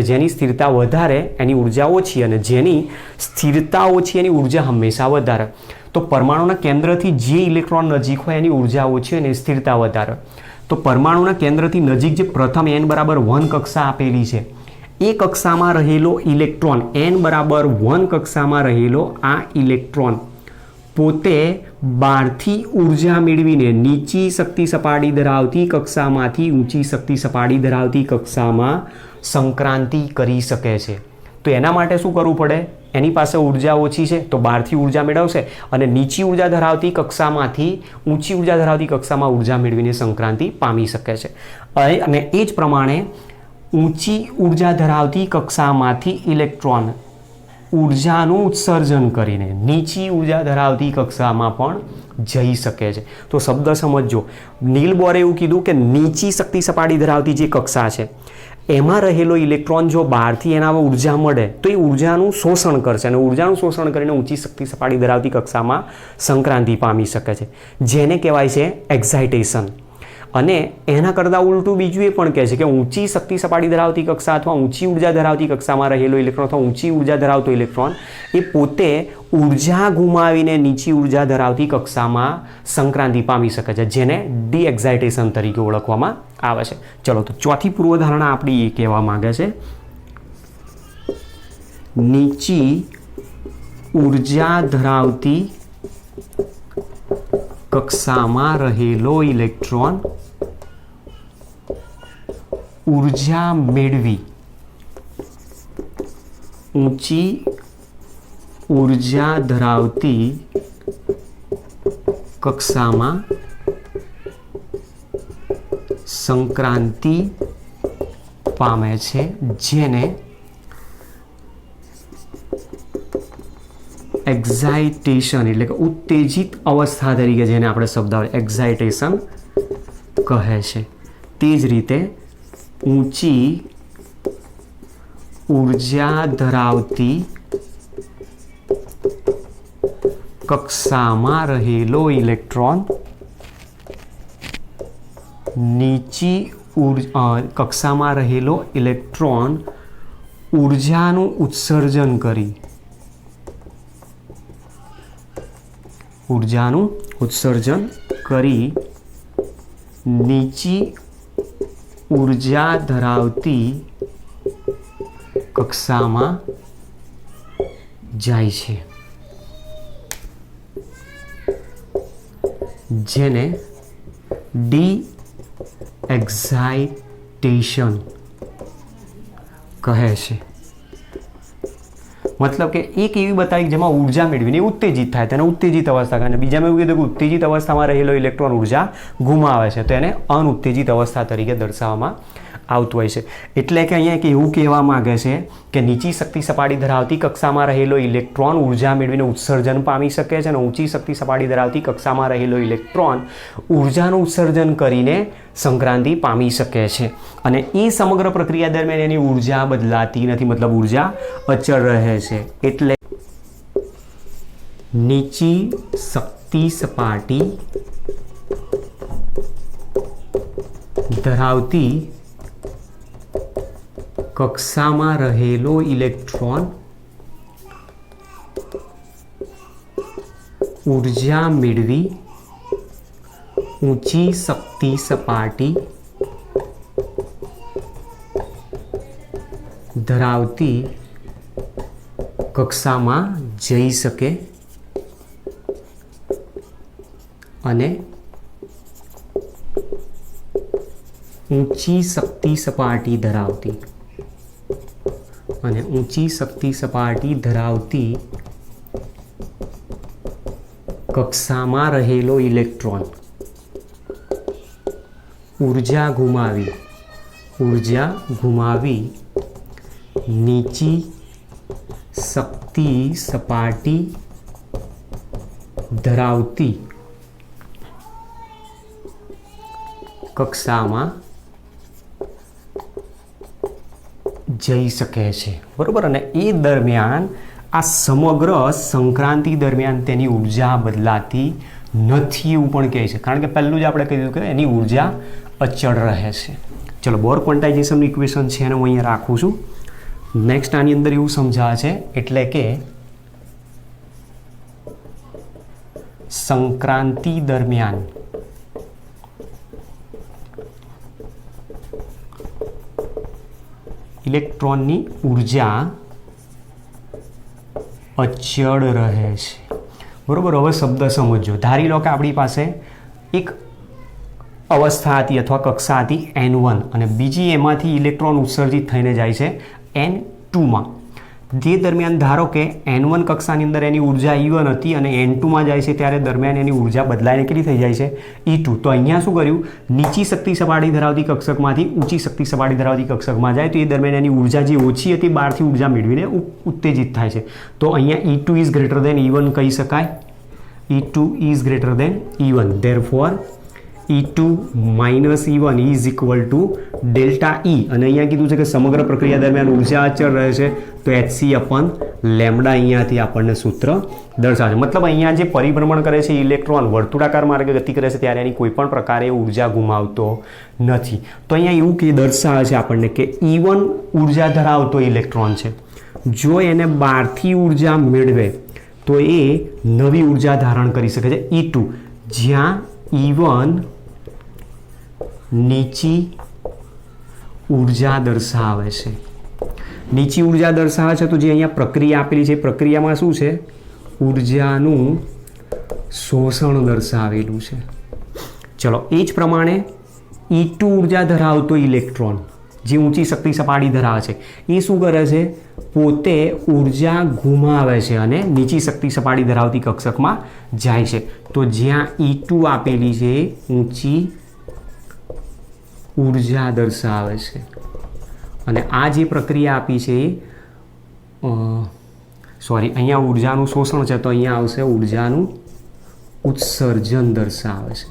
જેની સ્થિરતા વધારે એની ઉર્જા ઓછી, અને જેની સ્થિરતા ઓછી એની ઉર્જા હંમેશા વધારે. તો પરમાણુના કેન્દ્રથી જે ઇલેક્ટ્રોન નજીક હોય એની ઉર્જા ઓછી અને સ્થિરતા વધારે. તો પરમાણુના કેન્દ્રથી નજીક જે પ્રથમ n=1 કક્ષા આપેલી છે એ કક્ષામાં રહેલો ઇલેક્ટ્રોન n=1 કક્ષામાં રહેલો આ ઇલેક્ટ્રોન પોતે બહારથી ઉર્જા મેળવીને નીચી શક્તિ સપાટી ધરાવતી કક્ષામાંથી ઊંચી શક્તિ સપાટી ધરાવતી કક્ષામાં સંક્રાંતિ કરી શકે છે. તો એના માટે શું કરવું પડે? એની પાસે ઉર્જા ઓછી છે તો બહારથી ઉર્જા મેળવશે અને નીચી ઉર્જા ધરાવતી કક્ષામાંથી ઊંચી ઉર્જા ધરાવતી કક્ષામાં ઉર્જા મેળવીને સંક્રાંતિ પામી શકે છે. અને એ જ પ્રમાણે ઊંચી ઉર્જા ધરાવતી કક્ષામાંથી ઇલેક્ટ્રોન ઉર્જાનું ઉત્સર્જન કરીને નીચી ઉર્જા ધરાવતી કક્ષામાં પણ જઈ શકે છે. તો શબ્દ સમજો. નીલ બોરે એવું કીધું કે નીચી શક્તિ સપાટી ધરાવતી જે કક્ષા છે એમાં રહેલો ઇલેક્ટ્રોન જો બહારથી એના ઉર્જા મળે તો એ ઉર્જાનું શોષણ કરશે અને ઉર્જાનું શોષણ કરીને ઊંચી શક્તિ સપાટી ધરાવતી કક્ષામાં સંક્રાંતિ પામી શકે છે, જેને કહેવાય છે એક્સાઇટેશન. અને એના કરતાં ઉલટું બીજું એ પણ કહે છે કે ઊંચી શક્તિ સપાટી ધરાવતી કક્ષા અથવા ઊંચી ઉર્જા ધરાવતી કક્ષામાં રહેલો ઇલેક્ટ્રોન અથવા ઊંચી ઉર્જા ધરાવતો ઇલેક્ટ્રોન એ પોતે ઉર્જા ગુમાવીને નીચી ઉર્જા ધરાવતી કક્ષામાં સંક્રાંતિ પામી શકે છે, જેને ડી એક્સાઇટેશન તરીકે ઓળખવામાં આવે છે. ચલો, તો ચોથી પૂર્વધારણા આપણી એ કહેવા માંગે છે નીચી ઉર્જા ધરાવતી કક્ષામાં રહેલો ઇલેક્ટ્રોન ઉર્જા મેળવી ઊંચી ઉર્જા ધરાવતી કક્ષામાં સંક્રાંતિ પામે છે, જેને એક્સાઇટેશન એટલે કે ઉત્તેજિત અવસ્થા તરીકે જેને આપણે શબ્દ એક્સાઇટેશન કહે છે. તે જ રીતે ઊંચી ઉર્જા ધરાવતી કક્ષામાં રહેલો ઇલેક્ટ્રોન નીચી કક્ષામાં રહેલો ઇલેક્ટ્રોન ઉર્જાનું ઉત્સર્જન કરી નીચી ઉર્જા ધરાવતી કક્ષામાં જાય છે, જેને ડી એક્સાઇટેશન કહે છે. મતલબ કે એક એવી બતાવી જેમાં ઉર્જા મેળવીને ઉત્તેજિત થાય તેને ઉત્તેજિત અવસ્થા કહે. અને બીજામાં એવું કીધું કે ઉત્તેજિત અવસ્થામાં રહેલો ઇલેક્ટ્રોન ઉર્જા ગુમાવે છે તો એને અનુત્તેજિત અવસ્થા તરીકે દર્શાવવામાં આવતું હોય છે. એટલે કે અહીંયા એક એવું કહેવા માંગે છે કે નીચી શક્તિ સપાટી ધરાવતી કક્ષામાં રહેલો ઇલેક્ટ્રોન ઉર્જા મેળવીને ઉત્સર્જન પામી શકે છે અને ઊંચી શક્તિ સપાટી ધરાવતી કક્ષામાં રહેલો ઇલેક્ટ્રોન ઉર્જાનું ઉત્સર્જન કરીને સંક્રાંતિ પામી શકે છે. અને એ સમગ્ર પ્રક્રિયા દરમિયાન એની ઉર્જા બદલાતી નથી, મતલબ ઉર્જા અચળ રહે છે. એટલે નીચી શક્તિ સપાટી ધરાવતી કક્ષામાં રહેલો ઇલેક્ટ્રોન ઉર્જા મેળવી ઊંચી શક્તિ સપાટી ધરાવતી કક્ષામાં જઈ શકે અને ઊંચી શક્તિ સપાટી ધરાવતી કક્ષામાં રહેલો ઇલેક્ટ્રોન ઉર્જા ગુમાવી નીચી શક્તિ સપાટી ધરાવતી કક્ષામાં જઈ શકે છે. બરોબર. અને એ દરમિયાન આ સમગ્ર સંક્રાંતિ દરમિયાન તેની ઉર્જા બદલાતી નથી એવું પણ કહે છે, કારણ કે પહેલું જ આપણે કહ્યું કે એની ઉર્જા અચળ રહે છે. ચલો, બોર ક્વોન્ટાઇઝેશનનું ઇક્વેશન છે એને હું અહીંયા રાખું છું. નેક્સ્ટ આની અંદર એવું સમજાવે છે એટલે કે સંક્રાંતિ દરમિયાન ઇલેક્ટ્રોનની ઉર્જા અચળ રહે છે. બરોબર. હવે શબ્દ સમજો. ધારી લો કે આપણી પાસે એક અવસ્થા હતી અથવા કક્ષા હતી N1 અને બીજી એમાંથી ઇલેક્ટ્રોન ઉત્સર્જિત થઈને જાય છે N2માં. જે દરમિયાન ધારો કે N1 કક્ષાની અંદર એની ઉર્જા E1 હતી અને N2માં જાય છે ત્યારે દરમિયાન એની ઉર્જા બદલાઈને કેટલી થઈ જાય છે E2. તો અહીંયા શું કર્યું, નીચી શક્તિ સપાટી ધરાવતી કક્ષકમાંથી ઊંચી શક્તિ સપાટી ધરાવતી કક્ષકમાં જાય તો એ દરમિયાન એની ઉર્જા જે ઓછી હતી બહારથી ઉર્જા મેળવીને ઉત્તેજિત થાય છે. તો અહીંયા E2 is greater than E1 કહી શકાય. E2 is greater than E1. Therefore E2 minus E1 is equal to delta E. અને અહીંયા કીધું છે કે સમગ્ર પ્રક્રિયા દરમિયાન ઉર્જા અચળ રહે છે તો HC અપન લેમ્ડા અહીંયાથી આપણને સૂત્ર દર્શાવે છે. મતલબ અહીંયા જે પરિભ્રમણ કરે છે ઇલેક્ટ્રોન વર્તુળાકાર માર્ગે ગતિ કરે છે ત્યારે એની કોઈ પણ પ્રકારે ઉર્જા ગુમાવતો નથી. તો અહીંયા એવું કે દર્શાવે છે આપણને કે E1 ઉર્જા ધરાવતો ઇલેક્ટ્રોન છે. જો એને બહારથી ઉર્જા મેળવે તો એ નવી ઉર્જા ધારણ કરી શકે છે E2, જ્યાં E1 નીચી ઉર્જા દર્શાવે છે. નીચી ઉર્જા દર્શાવે છે તો જે અહીંયા પ્રક્રિયા આપેલી છે પ્રક્રિયામાં શું છે, ઉર્જાનું શોષણ દર્શાવેલું છે. ચલો, એ જ પ્રમાણે E2 ઉર્જા ધરાવતો ઇલેક્ટ્રોન જે ઊંચી શક્તિ સપાટી ધરાવે છે એ શું કરે છે, પોતે ઉર્જા ગુમાવે છે અને નીચી શક્તિ સપાટી ધરાવતી કક્ષકમાં જાય છે. તો જ્યાં E2 આપેલી છે ઊંચી ઉર્જા દર્શાવે છે, અને આ જે પ્રક્રિયા આપી છે એ અહીંયા ઉર્જાનું શોષણ છે, તો અહીંયા આવશે ઉર્જાનું ઉત્સર્જન દર્શાવે છે.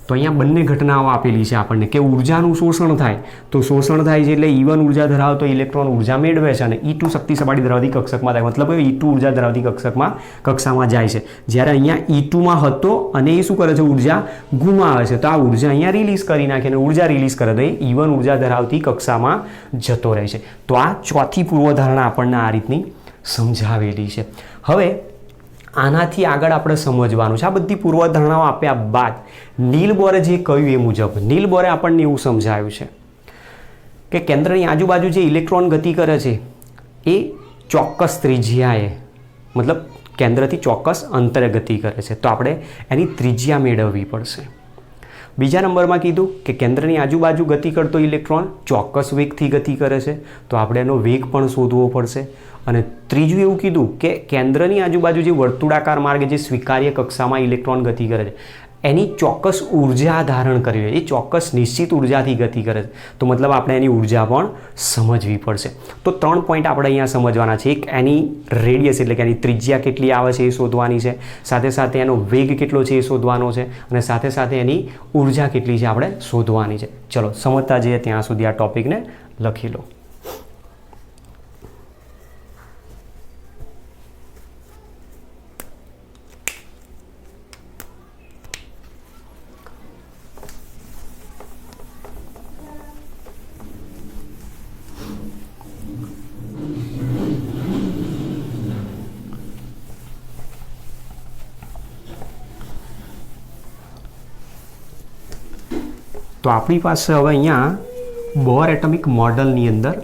તો અહીંયા બંને ઘટનાઓ આપેલી છે આપણને કે ઉર્જાનું શોષણ થાય, તો શોષણ થાય છે એટલે E1 ઉર્જા ધરાવતો ઇલેક્ટ્રોન ઉર્જા મેળવે છે અને E2 શક્તિ સપાટી ધરાવતી કક્ષકમાં થાય, મતલબ E2 ઉર્જા ધરાવતી કક્ષામાં જાય છે. જ્યારે અહીંયા E2માં હતો અને એ શું કરે છે, ઉર્જા ગુમાવે છે, તો આ ઉર્જા અહીંયા રિલીઝ કરી નાખે અને ઉર્જા રિલીઝ કરે તો એ E1 ઉર્જા ધરાવતી કક્ષામાં જતો રહે છે. તો આ ચોથી પૂર્વધારણા આપણને આ રીતની સમજાવેલી છે. હવે આનાથી આગળ આપણે સમજવાનું છે, આ બધી પૂર્વધારણાઓ આપ્યા બાદ નીલ બોરે જે કહ્યું એ મુજબ નીલ બોરે આપણને એવું સમજાવ્યું છે કે કેન્દ્રની આજુબાજુ જે ઇલેક્ટ્રોન ગતિ કરે છે એ ચોક્કસ ત્રિજ્યાએ, મતલબ કેન્દ્રથી ચોક્કસ અંતરે ગતિ કરે છે, તો આપણે એની ત્રિજ્યા મેળવવી પડશે. બીજા નંબરમાં કીધું કે કેન્દ્રની આજુબાજુ ગતિ કરતો ઇલેક્ટ્રોન ચોક્કસ વેગથી ગતિ કરે છે, તો આપણે એનો વેગ પણ શોધવો પડશે. અને ત્રીજું એવું કીધું કે કેન્દ્રની આજુબાજુ જે વર્તુળાકાર માર્ગે જે સ્વીકાર્ય કક્ષામાં ઇલેક્ટ્રોન ગતિ કરે છે એની ચોક્કસ ઉર્જા ધારણ કરી રહી છે, એ ચોક્કસ નિશ્ચિત ઉર્જાથી ગતિ કરે છે, તો મતલબ આપણે એની ઉર્જા પણ સમજવી પડશે. તો 3 પોઈન્ટ આપણે અહીંયા સમજવાના છે. એક એની રેડિયસ એટલે કે એની ત્રિજ્યા કેટલી આવે છે એ શોધવાની છે, સાથે સાથે એનો વેગ કેટલો છે એ શોધવાનો છે, અને સાથે સાથે એની ઉર્જા કેટલી છે આપણે શોધવાની છે. ચલો સમજતા જઈએ ત્યાં સુધી આ ટોપિકને લખી લો. તો આપણી પાસે હવે અહીંયા બોર એટમિક મોડલની અંદર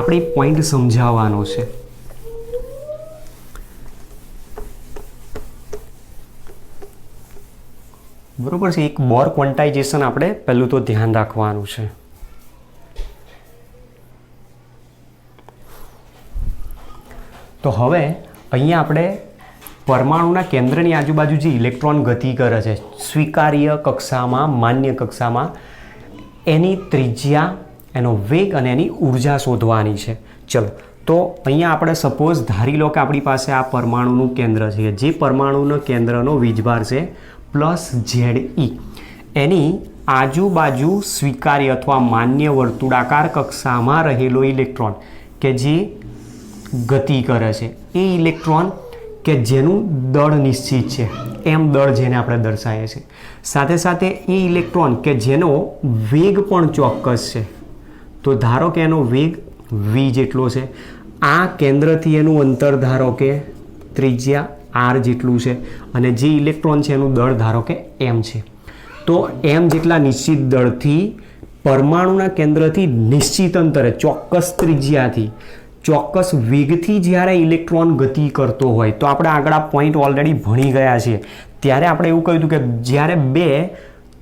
આપણે પોઈન્ટ સમજાવવાનો છે. બરોબર છે. એક બોર ક્વોન્ટાઇઝેશન આપણે પહેલું તો ધ્યાન રાખવાનું છે. તો હવે અહીંયા આપણે પરમાણુના કેન્દ્રની આજુબાજુ જે ઇલેક્ટ્રોન ગતિ કરે છે સ્વીકાર્ય કક્ષામાં, માન્ય કક્ષામાં, એની ત્રિજ્યા, એનો વેગ અને એની ઉર્જા શોધવાની છે. ચલો તો અહીંયા આપણે સપોઝ ધારી લો કે આપણી પાસે આ પરમાણુનું કેન્દ્ર છે, જે પરમાણુના કેન્દ્રનો વીજભાર છે +Ze, એની આજુબાજુ સ્વીકાર્ય અથવા માન્ય વર્તુળાકાર કક્ષામાં રહેલો ઇલેક્ટ્રોન કે જે ગતિ કરે છે, એ ઇલેક્ટ્રોન કે જેનું દળ નિશ્ચિત છે, એમ દળ જેને આપણે દર્શાવીએ છીએ, સાથે સાથે એ ઇલેક્ટ્રોન કે જેનો વેગ પણ ચોક્કસ છે, તો ધારો કે એનો વેગ v જેટલો છે, આ કેન્દ્રથી એનું અંતર ધારો કે ત્રિજ્યા r જેટલું છે, અને જે ઇલેક્ટ્રોન છે એનું દળ ધારો કે m છે, તો m જેટલા નિશ્ચિત દળથી પરમાણુના કેન્દ્રથી નિશ્ચિત અંતરે ચોક્કસ ત્રિજ્યાથી ચોક્કસ વેગથી જ્યારે ઇલેક્ટ્રોન ગતિ કરતો હોય, તો આપણે આગળ આ પોઈન્ટ ઓલરેડી ભણી ગયા છીએ. ત્યારે આપણે એવું કહ્યું હતું કે જ્યારે બે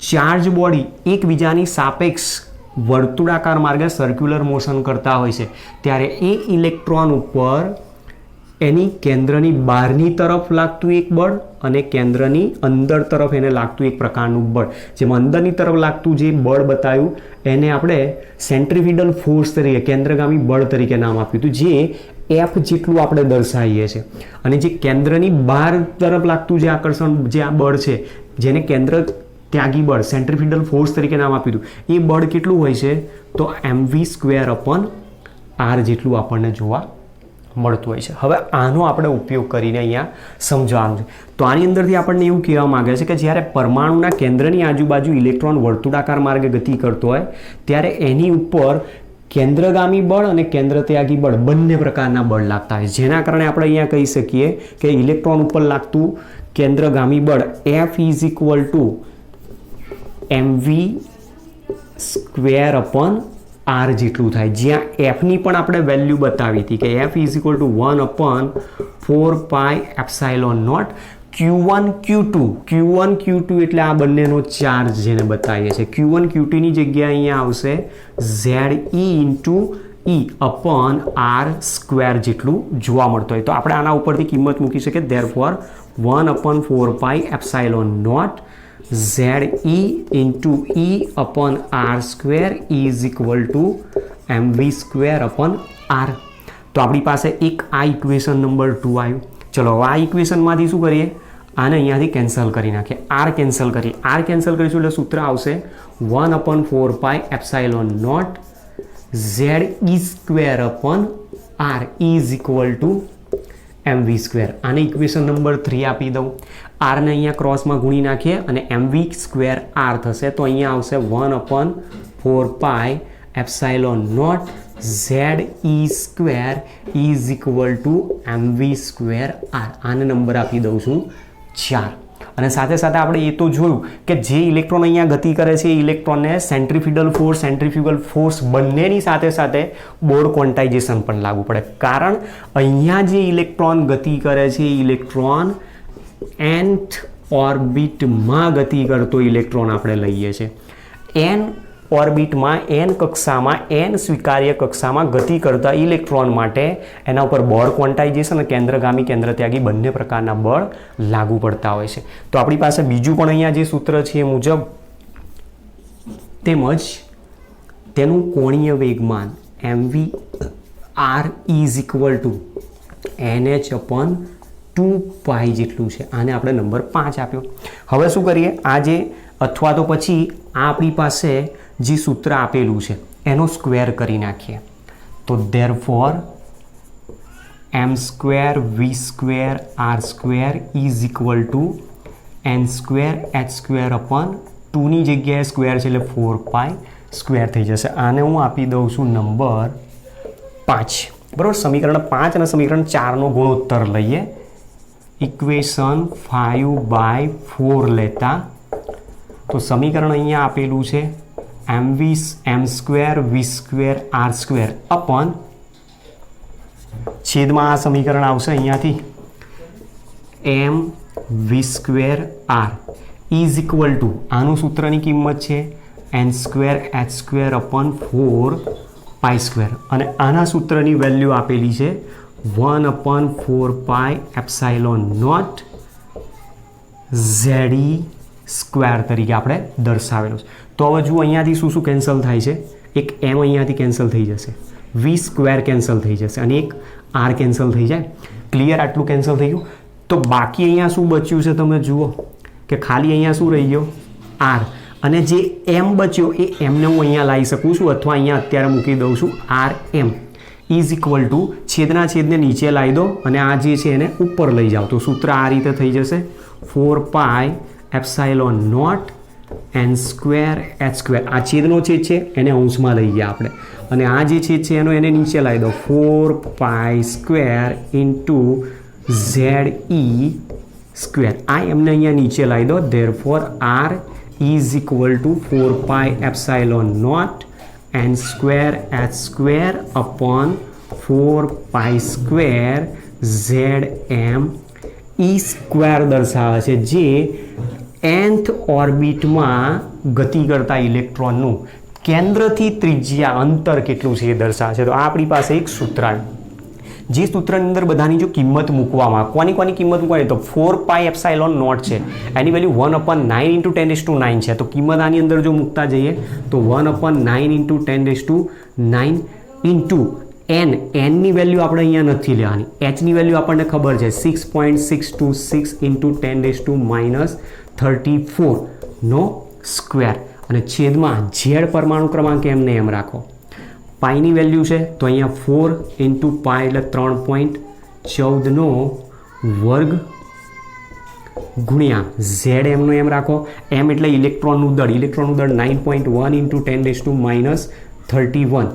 ચાર્જ બોડી એકબીજાની સાપેક્ષ વર્તુળાકાર માર્ગે સર્ક્યુલર મોશન કરતા હોય છે, ત્યારે એ ઇલેક્ટ્રોન ઉપર એની કેન્દ્રની બહારની તરફ લાગતું એક બળ અને કેન્દ્રની અંદર તરફ એને લાગતું એક પ્રકારનું બળ. જેમાં અંદરની તરફ લાગતું જે બળ બતાવ્યું એને આપણે સેન્ટ્રીફ્યુગલ ફોર્સ તરીકે, કેન્દ્રગામી બળ તરીકે નામ આપ્યું હતું, જે F જેટલું આપણે દર્શાવીએ છીએ. અને જે કેન્દ્રની બહાર તરફ લાગતું જે આકર્ષણ, જે આ બળ છે, જેને કેન્દ્ર ત્યાગી બળ, સેન્ટ્રીફ્યુગલ ફોર્સ તરીકે નામ આપ્યું હતું, એ બળ કેટલું હોય છે, તો mv²/r જેટલું આપણને જોવા મળતું હોય છે. હવે આનો આપણે ઉપયોગ કરીને અહીંયા સમજવાનું છે. તો આની અંદરથી આપણને એવું કહેવા માંગે છે કે જ્યારે પરમાણુના કેન્દ્રની આજુબાજુ ઇલેક્ટ્રોન વર્તુળાકાર માર્ગે ગતિ કરતો હોય ત્યારે એની ઉપર કેન્દ્રગામી બળ અને કેન્દ્રત્યાગી બળ બંને પ્રકારના બળ લાગતા હોય, જેના કારણે આપણે અહીંયા કહી શકીએ કે ઇલેક્ટ્રોન ઉપર લાગતું કેન્દ્રગામી બળ F = mv²/r જેટલું થાય, જ્યાં Fની પણ આપણે વેલ્યુ બતાવી હતી કે F = 1/4πε0 Q1 Q2 એટલે આ બંનેનો ચાર્જ જેને બતાવીએ છીએ. Q1 Q2ની જગ્યાએ અહીંયા આવશે Ze/E/r² જેટલું જોવા મળતું હોય. તો આપણે આના ઉપરથી કિંમત મૂકી શકીએ, therefore 1/4πε0 ZE into E/R² is equal two mv²/r. તો આપણી પાસે એક આ ઇક્વેશન નંબર 2 આવ્યું. ચલો હવે આ ઇક્વેશનમાંથી શું કરીએ, આને અહીંયાથી કેન્સલ કરી નાખીએ, આર કેન્સલ કરીએ. આર કેન્સલ કરીશું એટલે સૂત્ર આવશે 1/4πε0 ZE²/r is equal two mv². આને ઇક્વેશન નંબર 3 આપી દઉં. આરને અહીંયા ક્રોસમાં ગુણી નાખીએ અને mv²r થશે. તો અહીંયા આવશે 1/4πε0 ZE² is equal two mv²r. આને નંબર આપી દઉં છું 4. અને સાથે સાથે આપણે એ તો જોયું કે જે ઇલેક્ટ્રોન અહીંયા ગતિ કરે છે એ ઇલેક્ટ્રોનને સેન્ટ્રીફ્યુગલ ફોર્સ બંનેની સાથે સાથે બોર્ડ ક્વોન્ટાઇઝેશન પણ લાગુ પડે. કારણ અહીંયા જે ઇલેક્ટ્રોન ગતિ કરે છે એ ઇલેક્ટ્રોન nth ઓર્બિટમાં ગતિ કરતો ઇલેક્ટ્રોન આપણે લઈએ છીએ. n ઓર્બિટમાં n કક્ષામાં n સ્વીકાર્ય કક્ષામાં ગતિ કરતા ઇલેક્ટ્રોન માટે એના ઉપર બળ ક્વોન્ટાઇઝેશન અને કેન્દ્રગામી કેન્દ્રત્યાગી બંને પ્રકારના બળ લાગુ પડતા હોય છે. તો આપણી પાસે બીજું પણ અહીંયા જે સૂત્ર છે એ મુજબ તેમજ તેનું કોણીય વેગમાન mv/r is equal two nh/2π જેટલું છે. આને આપણે નંબર 5 આપ્યો. હવે શું કરીએ, આ જે અથવા તો પછી આ આપણી પાસે જે સૂત્ર આપેલું છે એનો સ્ક્વેર કરી નાખીએ. તો therefore m²v²r² is equal two n²h²/2 ની જગ્યાએ સ્ક્વેર છે એટલે 4π સ્ક્વેર થઈ જશે. આને હું આપી દઉં છું નંબર 5. બરાબર. સમીકરણ 5 અને સમીકરણ 4નો ગુણોત્તર લઈએ. ઇક્વેશન 5/4 લેતા તો સમીકરણ અહીંયા આપેલું છે m²v²r² અપોન છેદમાં આ સમીકરણ આવશે અહીંયાથી mv²r ઇઝ ઇક્વલ ટુ આનું સૂત્રની કિંમત છે n²h²/4π². અને આના સૂત્રની વેલ્યુ આપેલી છે 1/4πε0 ZE² તરીકે આપણે દર્શાવેલું છે. તો હવે જુઓ અહીંયાથી શું શું કેન્સલ થાય છે. એક m અહીંયાથી કેન્સલ થઈ જશે, v² કેન્સલ થઈ જશે અને એક r કેન્સલ થઈ જાય. ક્લિયર? આટલું કેન્સલ થઈ ગયું. તો બાકી અહીંયા શું બચ્યું છે તમે જુઓ કે ખાલી અહીંયા શું રહી ગયો, r. અને જે m બચ્યો એ mને હું અહીંયા લાવી શકું છું અથવા અહીંયા અત્યારે મૂકી દઉં છું rm ઇઝ ઇક્વલ ટુ છેદના છેદને નીચે લાવી દો અને આ જે છે એને ઉપર લઈ જાઓ. તો સૂત્ર આ રીતે થઈ જશે 4πε0 n²h². આ છેદનો છેદ છે એને અંશમાં લઈ ગયા આપણે અને આ જે છેદ છે એનો એને નીચે લાવી દો 4π² ઇન્ટુ ZE². આ એમને અહીંયા નીચે લાવી દો. Therefore r is equal to 4πε0 n²h²/4π² ZME² દર્શાવે છે, જે nth ઓર્બિટમાં ગતિ કરતા ઇલેક્ટ્રોનનું કેન્દ્રથી ત્રિજ્યા અંતર કેટલું છે એ દર્શાવે છે. તો આ આપણી પાસે એક સૂત્ર આવ્યું. જે સૂત્રની અંદર બધાની જો કિંમત મૂકવામાં, કોની કિંમત મૂકવાની, તો 4πε0 છે, એની વેલ્યુ 1/9 × 10⁹ છે. તો કિંમત આની અંદર જો મૂકતા જઈએ તો 1/9 × 10⁹ ઇન્ટુ n. ની વેલ્યુ આપણે અહીંયા નથી લેવાની. ની વેલ્યુ આપણને ખબર છે 6.626 × 10⁻34 નો સ્ક્વેર અને છેદમાં ઝેડ પરમાણુ ક્રમાંક એમને એમ રાખો. પાઈની વેલ્યુ છે તો અહીંયા 4 × π એટલે 3.14 નો વર્ગ ગુણ્યા ઝેડ એમનો એમ રાખો. એમ એટલે ઇલેક્ટ્રોનનું દળ 9.1 × 10⁻31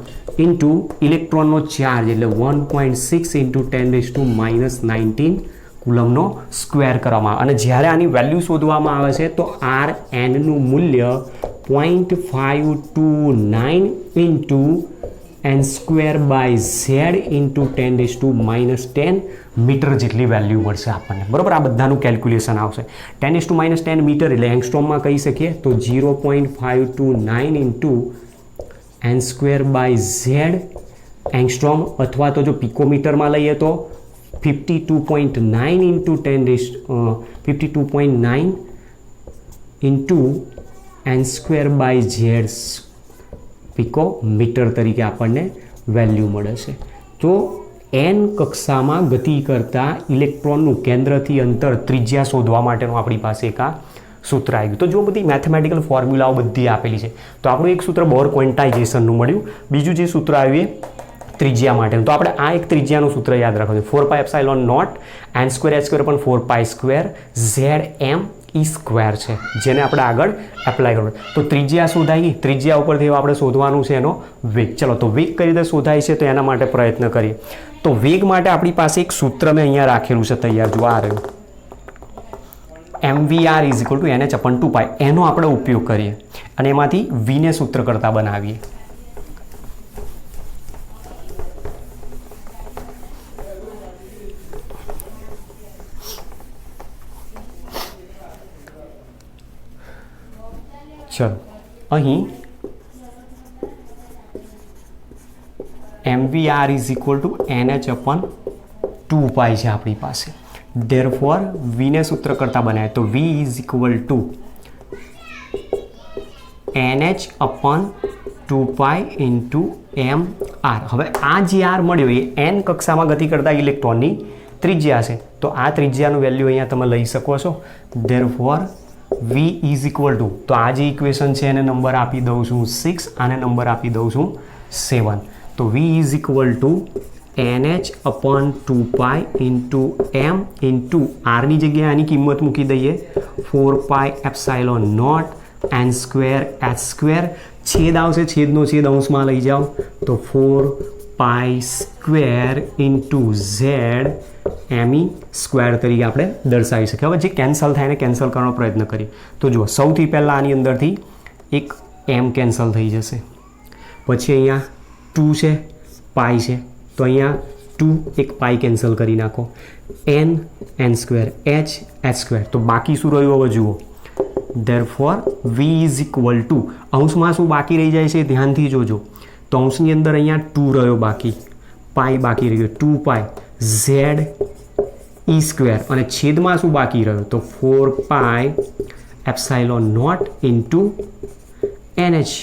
ઇન્ટુ ઇલેક્ટ્રોનનો ચાર્જ એટલે 1.6 × 10⁻19 કુલમનો સ્ક્વેર કરવામાં આવે. અને જ્યારે આની વેલ્યુ શોધવામાં આવે છે તો આર એનનું મૂલ્ય 0.529 ઇન્ટુ n²/z ઇન્ટુ 10⁻10 મીટર જેટલી વેલ્યુ મળશે આપણને. બરાબર. આ બધાનું કેલ્ક્યુલેશન આવશે. 10⁻10 મીટર એટલે એંગસ્ટ્રોમમાં કહી શકીએ તો 0.529 ઇન્ટુ n²/z એંગસ્ટ્રોમ, અથવા તો જો પિકોમીટરમાં લઈએ તો 52.9 × 52.9 ઇન્ટુ n²/z પિકોમીટર તરીકે આપણને વેલ્યુ મળે છે. તો n કક્ષામાં ગતિ કરતા ઇલેક્ટ્રોનનું કેન્દ્રથી અંતર ત્રિજ્યા શોધવા માટેનું આપણી પાસે એક આ સૂત્ર આવી ગયું. તો જો બધી મેથેમેટિકલ ફોર્મ્યુલાઓ બધી આપેલી છે, તો આપણું એક સૂત્ર બોર ક્વોન્ટાઇઝેશનનું મળ્યું. બીજું જે સૂત્ર આવ્યું એ ત્રિજ્યા માટેનું. તો આપણે આ એક ત્રિજ્યાનું સૂત્ર યાદ રાખવું છે, 4πε0 n²h² પણ 4π² zm e² છે, જેને આપણે આગળ એપ્લાય કરવું. તો ત્રિજ્યા શોધાઈ, ત્રિજ્યા ઉપરથી આપણે શોધવાનું છે એનો વેગ. ચલો, તો વેગ કઈ રીતે શોધાય છે તો એના માટે પ્રયત્ન કરીએ. તો વેગ માટે આપણી પાસે એક સૂત્ર મેં અહીંયા રાખેલું છે તૈયાર, જો આ રહ્યું, mvr = nh/2π. એનો આપણે ઉપયોગ કરીએ અને એમાંથી વીને સૂત્ર કરતા બનાવીએ. ચલો, અહીં mvr = nh/2π છે આપણી પાસે. therefore વીને સૂત્ર કરતા બનાવે તો v = nh/2π mr. હવે આ જે r મળ્યો એ n કક્ષામાં ગતિ કરતા ઇલેક્ટ્રોનની ત્રિજ્યા છે. તો આ ત્રિજ્યાનું વેલ્યુ અહીંયા તમે લઈ શકો છો. therefore v = તો આ જે ઇક્વેશન છે એને નંબર આપી દઉં છું 6, આને નંબર આપી દઉં છું 7. તો v = nh/2π m r ની જગ્યાએ આની કિંમત મૂકી દઈએ 4πε0 n²h². છેદ આવશે, છેદનો છેદ અંશમાં લઈ જાઓ તો 4π² z me² તરીકે આપણે દર્શાવી શકીએ. હવે જે કેન્સલ થાય એને કેન્સલ કરવાનો પ્રયત્ન કરીએ. તો જુઓ, સૌથી પહેલાં આની અંદરથી એક m કેન્સલ થઈ જશે, પછી અહીંયા 2 છે, પાઈ છે, તો અહીંયા 2 એક પાઈ કેન્સલ કરી નાખો, n n² h h². તો બાકી શું રહ્યું હવે જુઓ, therefore v = અંશમાં શું બાકી રહી જાય છે ધ્યાનથી જોજો. તો અંશની અંદર અહીંયા 2 રહ્યો બાકી, પાઈ બાકી રહ્યો 2π z e² અને છેદમાં શું બાકી રહ્યો તો 4πε0 nh,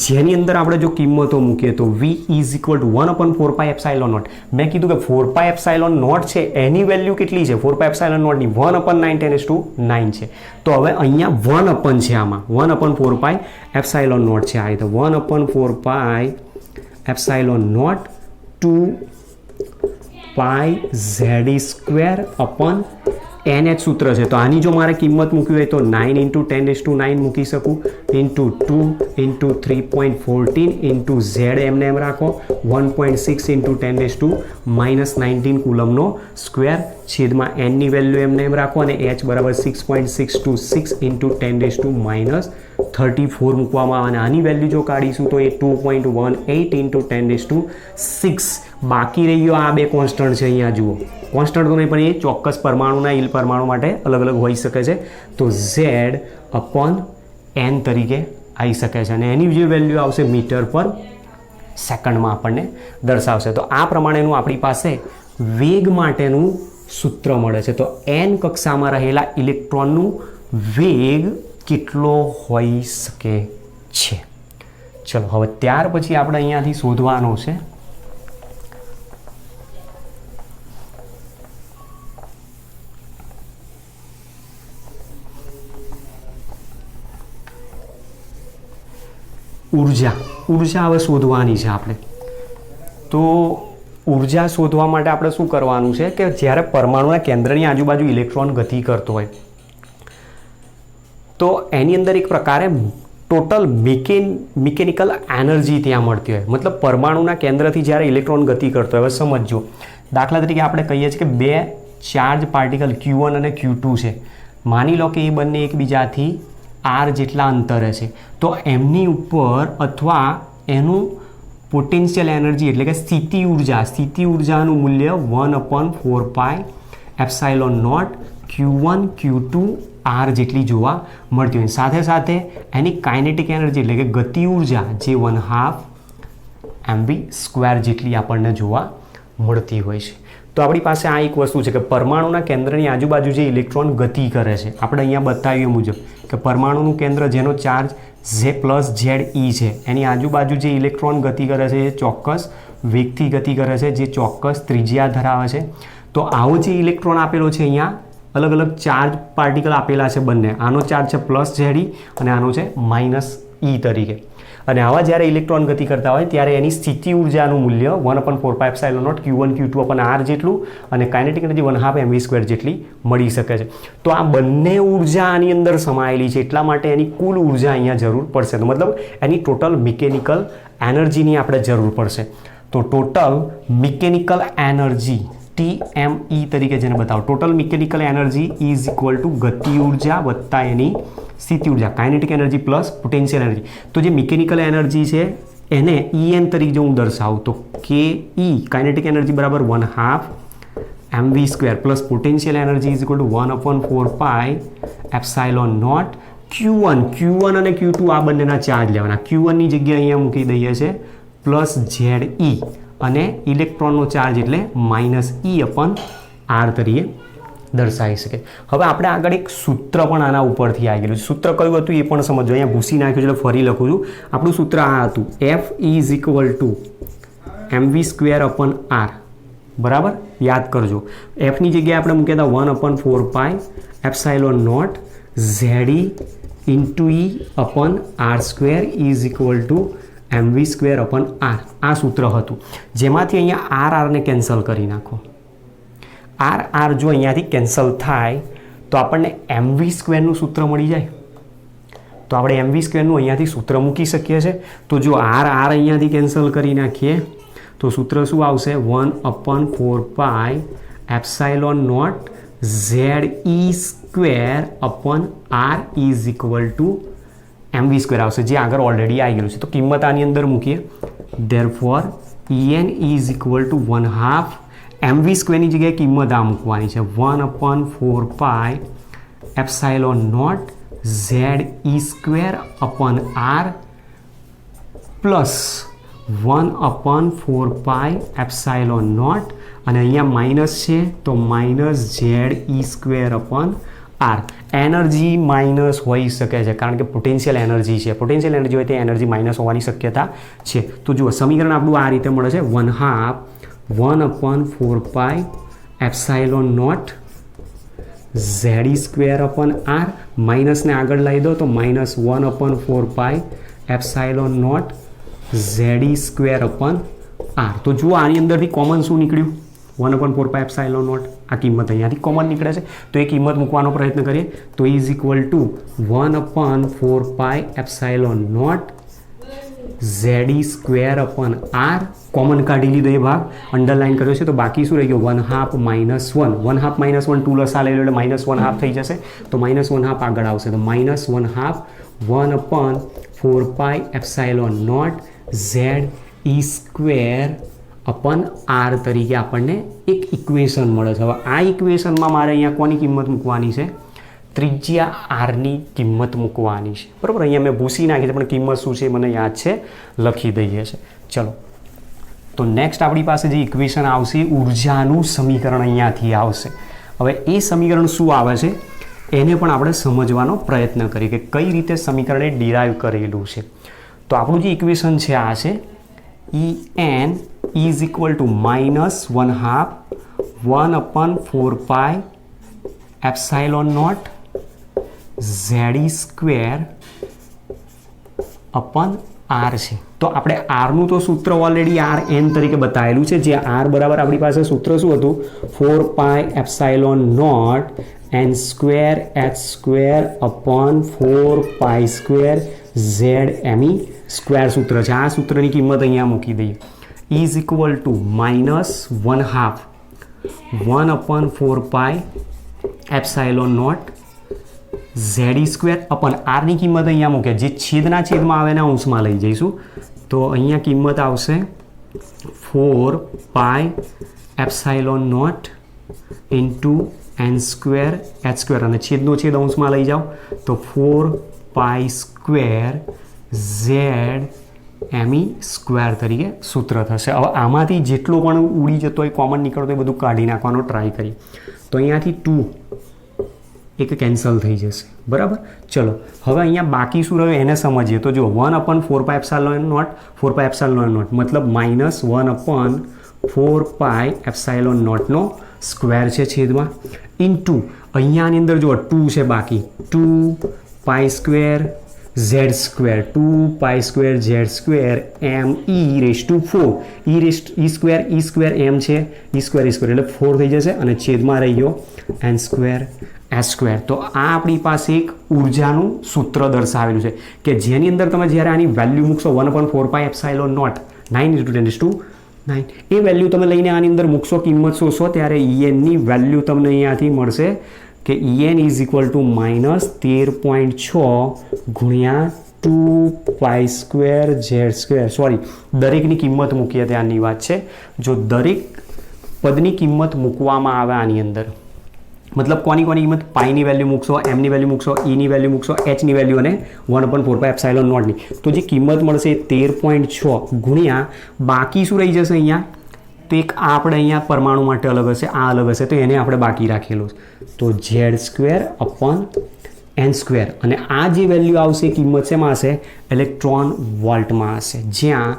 જેની અંદર આપણે જો કિંમતો મૂકીએ તો v = 1/4πε0. મેં કીધું કે 4πε0 છે એની વેલ્યુ કેટલી છે, 4πε0 ની 1/9 છે. તો હવે અહીંયા 1/ છે, આમાં 1/4πε0 છે. આ રીતે 1/4πε0 2π z² સૂત્ર છે. તો આની જો મારે કિંમત મૂકવી હોય તો 9 × 10⁹ મૂકી શકું, ઇન્ટુ 2 × 3.14 z એમને એમ રાખો, 1.6 × 10⁻⁻19 કુલમનો સ્ક્વેર, છેદમાં n ની વેલ્યુ એમને એમ રાખો અને h = 6.626 × 10⁻34 મૂકવામાં આવે. અને આની વેલ્યુ જો કાઢીશું તો એ 2.18 × 10⁶. બાકી રહી ગયો આ બે કોન્સ્ટન્ટ છે, અહીંયા જુઓ, કોન્સ્ટન્ટ તો નહીં પણ એ ચોક્કસ પરમાણુના ઇલ પરમાણુ માટે અલગ અલગ હોઈ શકે છે. તો z/n તરીકે આવી શકે છે અને એની જે વેલ્યુ આવશે મીટર/સેકન્ડમાં આપણને દર્શાવશે. તો આ પ્રમાણેનું આપણી પાસે વેગ માટેનું સૂત્ર મળે છે. તો n કક્ષામાં રહેલા ઇલેક્ટ્રોનનું વેગ કેટલો હોઈ શકે છે. ચલો, હવે ત્યાર પછી આપણે અહીંયાથી શોધવાનો છે ઉર્જા. ઉર્જા હવે શોધવાની છે આપણે. તો ઉર્જા શોધવા માટે આપણે શું કરવાનું છે કે જ્યારે પરમાણુના કેન્દ્રની આજુબાજુ ઇલેક્ટ્રોન ગતિ કરતો હોય તો એની અંદર એક પ્રકારે ટોટલ મિકેનિકલ એનર્જી ત્યાં મળતી હોય. મતલબ પરમાણુના કેન્દ્રથી જ્યારે ઇલેક્ટ્રોન ગતિ કરતો હોય, હવે સમજો, દાખલા તરીકે આપણે કહીએ છીએ કે બે ચાર્જ પાર્ટિકલ Q1 અને Q2 છે. માની લો કે એ બંને એકબીજાથી r જેટલા અંતરે છે. તો એમની ઉપર અથવા એનું પોટેન્શિયલ એનર્જી એટલે કે સ્થિતિ ઉર્જાનું મૂલ્ય 1/4πε0 Q1 Q2 r જેટલી જોવા મળતી હોય. સાથે સાથે એની કાઇનેટિક એનર્જી એટલે કે ગતિ ઉર્જા જે 1/2 mv² જેટલી આપણને જોવા મળતી હોય છે. તો તો આપણી પાસે આ એક વસ્તુ છે કે પરમાણુના કેન્દ્રની આજુબાજુ જે ઇલેક્ટ્રોન ગતિ કરે છે, આપણે અહીંયા બતાવ્યું મુજબ કે પરમાણુનું કેન્દ્ર જેનો ચાર્જ Z+ZE છે એની આજુબાજુ જે ઇલેક્ટ્રોન ગતિ કરે છે એ ચોક્કસ વેગથી ગતિ કરે છે, જે ચોક્કસ ત્રિજ્યા ધરાવે છે. તો આવો જે ઇલેક્ટ્રોન આપેલો છે અહીંયા અલગ અલગ ચાર્જ પાર્ટિકલ આપેલા છે બંને, આનો ચાર્જ છે +ZE અને આનો છે -E તરીકે. અને આવા જ્યારે ઇલેક્ટ્રોન ગતિ કરતા હોય ત્યારે એની સ્થિતિ ઉર્જાનું મૂલ્ય 1/4πε0 Q1 Q2/r જેટલું અને કાઇનેટિક એનર્જી 1/2 mv² જેટલી મળી શકે છે. તો આ બંને ઉર્જા આની અંદર સમાયેલી છે, એટલા માટે એની કુલ ઉર્જા અહીંયા જરૂર પડશે. તો મતલબ એની ટોટલ મિકેનિકલ એનર્જીની આપણે જરૂર પડશે. તો ટોટલ મિકેનિકલ એનર્જી TME તરીકે જેને બતાવો, total mechanical energy is equal two ગતિ ઉર્જા વત્તા એની સ્થિતિ ઉર્જા, kinetic energy plus potential energy. તો જે મિકેનિકલ એનર્જી છે એને En તરીકે હું દર્શાવું તો KE કાઇનેટિક એનર્જી બરાબર 1/2 mv² plus potential energy is equal to 1/4πε0 Q1 અને Q2 આ બંનેના ચાર્જ લેવાના. Q1 ની જગ્યાએ અહીંયા મૂકી દઈએ છે +ZE અને ઇલેક્ટ્રોનનો ચાર્જ એટલે -E/r તરીકે દર્શાવી શકે. હવે આપણે આગળ એક સૂત્ર પણ આના ઉપરથી આવી ગયેલું છે. સૂત્ર કયું હતું એ પણ સમજો. અહીંયા ભૂસી નાખ્યું છે એટલે ફરી લખું છું. આપણું સૂત્ર આ હતું, F is equal two mv²/r. બરાબર, યાદ કરજો. એફની જગ્યાએ આપણે મૂક્યા હતા 1/4πε0 ZE × E/r² is equal two mv²/r. આ સૂત્ર હતું, જેમાંથી અહીંયા r ને કેન્સલ કરી નાખો. r જો અહીંયાથી કેન્સલ થાય તો આપણને mv² સૂત્ર મળી જાય. તો આપણે mv² અહીંયાથી સૂત્ર મૂકી શકીએ છીએ. તો જો r અહીંયાથી કેન્સલ કરી નાખીએ તો સૂત્ર શું આવશે? 1/4πε0 ZE²/r is equal two mv² આવશે, જે આગળ ઓલરેડી આવી ગયેલું છે. તો કિંમત આની અંદર મૂકીએ. Therefore En is equal two 1/2 mv² ની જગ્યાએ કિંમત આ મૂકવાની છે 1/4πε0 ZE²/r પ્લસ 1/4πε0 અને અહીંયા માઇનસ છે તો -ZE²/r. એનર્જી માઇનસ હોઈ શકે છે કારણ કે પોટેન્શિયલ એનર્જી છે. પોટેન્શિયલ એનર્જી હોય ત્યાં એનર્જી માઇનસ હોવાની શક્યતા છે. તો જુઓ સમીકરણ આપણું આ રીતે મળે છે, 1/4πε0 ZE²/r માઇનસને આગળ લાવી દો તો -1/4πε0 ZE²/r. તો જુઓ આની અંદરથી કોમન શું નીકળ્યું? 1/4πε0. આ કિંમત અહીંયાથી કોમન નીકળે છે તો એ કિંમત મૂકવાનો પ્રયત્ન કરીએ તો is equal to 1/4πε0 ZE²/r. Common કાઢી લીધો એ ભાગ, અંડરલાઇન કર્યો છે. તો બાકી શું રહી ગયો? 1/2 - 1 1/2 - 1 2 લસા લઈ લો એટલે -1/2 થઈ જશે. તો -1/2 આગળ આવશે તો -1/2 1/4πε0 ZE²/r તરીકે આપણને એક ઇક્વેશન મળે છે. હવે આ ઇક્વેશનમાં મારે અહીંયા કોની કિંમત મૂકવાની છે? ત્રિજ્યા r ની કિંમત મૂકવાની છે. બરાબર, અહીંયા મેં ભૂસી નાખી છે પણ કિંમત શું છે મને યાદ છે, લખી દઈએ છે. ચલો, તો નેક્સ્ટ આપણી પાસે જે ઇક્વેશન આવશે ઉર્જાનું સમીકરણ અહીંયાથી આવશે. હવે એ સમીકરણ શું આવે છે એને પણ આપણે સમજવાનો પ્રયત્ન કરીએ કે કઈ રીતે સમીકરણે ડિરાઈવ કરેલું છે. તો આપણું જે ઇક્વેશન છે આ છે En is equal two -1/2 1/4πε0 ZE²/r છે. તો આપણે rનું તો સૂત્ર ઓલરેડી Rn તરીકે બતાવેલું છે, જે r બરાબર આપણી પાસે સૂત્ર શું હતું? 4πε0 n²h²/4π² ZME² સૂત્ર છે. આ સૂત્રની કિંમત અહીંયા મૂકી દઈએ. ઇઝ ઇક્વલ ટુ -1/2 1/4πε0 ZE²/r ની કિંમત અહીંયા મૂકે, જે છેદના છેદમાં આવે ને અંશમાં લઈ જઈશું. તો અહીંયા કિંમત આવશે 4πε0 n²h² અને છેદનો છેદ અંશમાં લઈ જાઓ તો 4π² ZE² એમઈ સ્ક્વેર તરીકે સૂત્ર થશે. હવે આમાંથી જેટલો પણ ઉડી જતો હોય કોમન નીકળતો એ બધું કાઢી નાખવાનો ટ્રાય કરીએ. તો અહીંયાથી 2 એક કેન્સલ થઈ જશે. બરાબર. ચલો હવે અહીંયા બાકી શું રહ્યું એને સમજીએ. તો જો 1/4πε0 4πε0 મતલબ -1/4πε0નો સ્ક્વેર છે છેદમાં ઇન્ટુ અહીંયાની અંદર જો 2 છે બાકી 2π² z² 2π² z² m e⁴ e² m છે e² એટલે 4 થઈ જશે અને છેદમાં રહી ગયો n² તો આ આપણી પાસે એક ઉર્જાનું સૂત્ર દર્શાવેલું છે કે જેની અંદર તમે જ્યારે આની વેલ્યુ મૂકશો 1/4πε0 9 × 10⁹ એ વેલ્યુ તમે લઈને આની અંદર મૂકશો કિંમત શોધશો ત્યારે ની વેલ્યુ તમને અહીંયાથી મળશે કે en = -13.6 × 2π² z² સોરી દરેકની કિંમત મૂકીએ ત્યારની વાત છે. જો દરેક પદની કિંમત મૂકવામાં આવે આની અંદર મતલબ કોની કિંમત પાઈની વેલ્યુ મૂકશો એમની વેલ્યુ મૂકશો ઈની વેલ્યુ મૂકશો એચની વેલ્યુ અને 1/4πε0ની તો જે કિંમત મળશે 13.6 ગુણ્યા બાકી શું રહી જશે અહીંયા તો એક આપણે અહીંયા પરમાણુ માટે અલગ હશે આ અલગ હશે તો એને આપણે બાકી રાખેલું તો z²/n² અને આ જે વેલ્યુ આવશે કિંમત શેમાં હશે ઇલેક્ટ્રોન વોલ્ટમાં હશે જ્યાં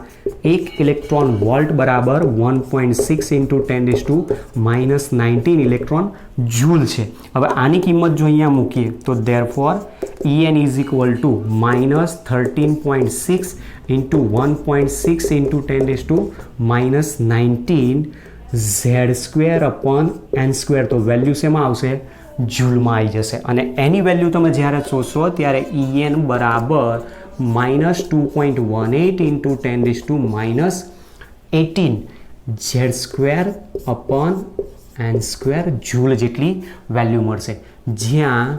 1 ઇલેક્ટ્રોન વોલ્ટ બરાબર 1.6 × 10⁻19 ઇલેક્ટ્રોન જૂલ છે. હવે આની કિંમત જો અહીંયા મૂકીએ તો therefore En = -13.6 × 1.6 × 10⁻19 z²/n² તો વેલ્યુ શેમાં આવશે જૂલમાં આવી જશે અને એની વેલ્યુ તમે જ્યારે શોધશો ત્યારે En બરાબર -2.18 × 10⁻18 z²/n² જૂલ જેટલી વેલ્યુ મળશે જ્યાં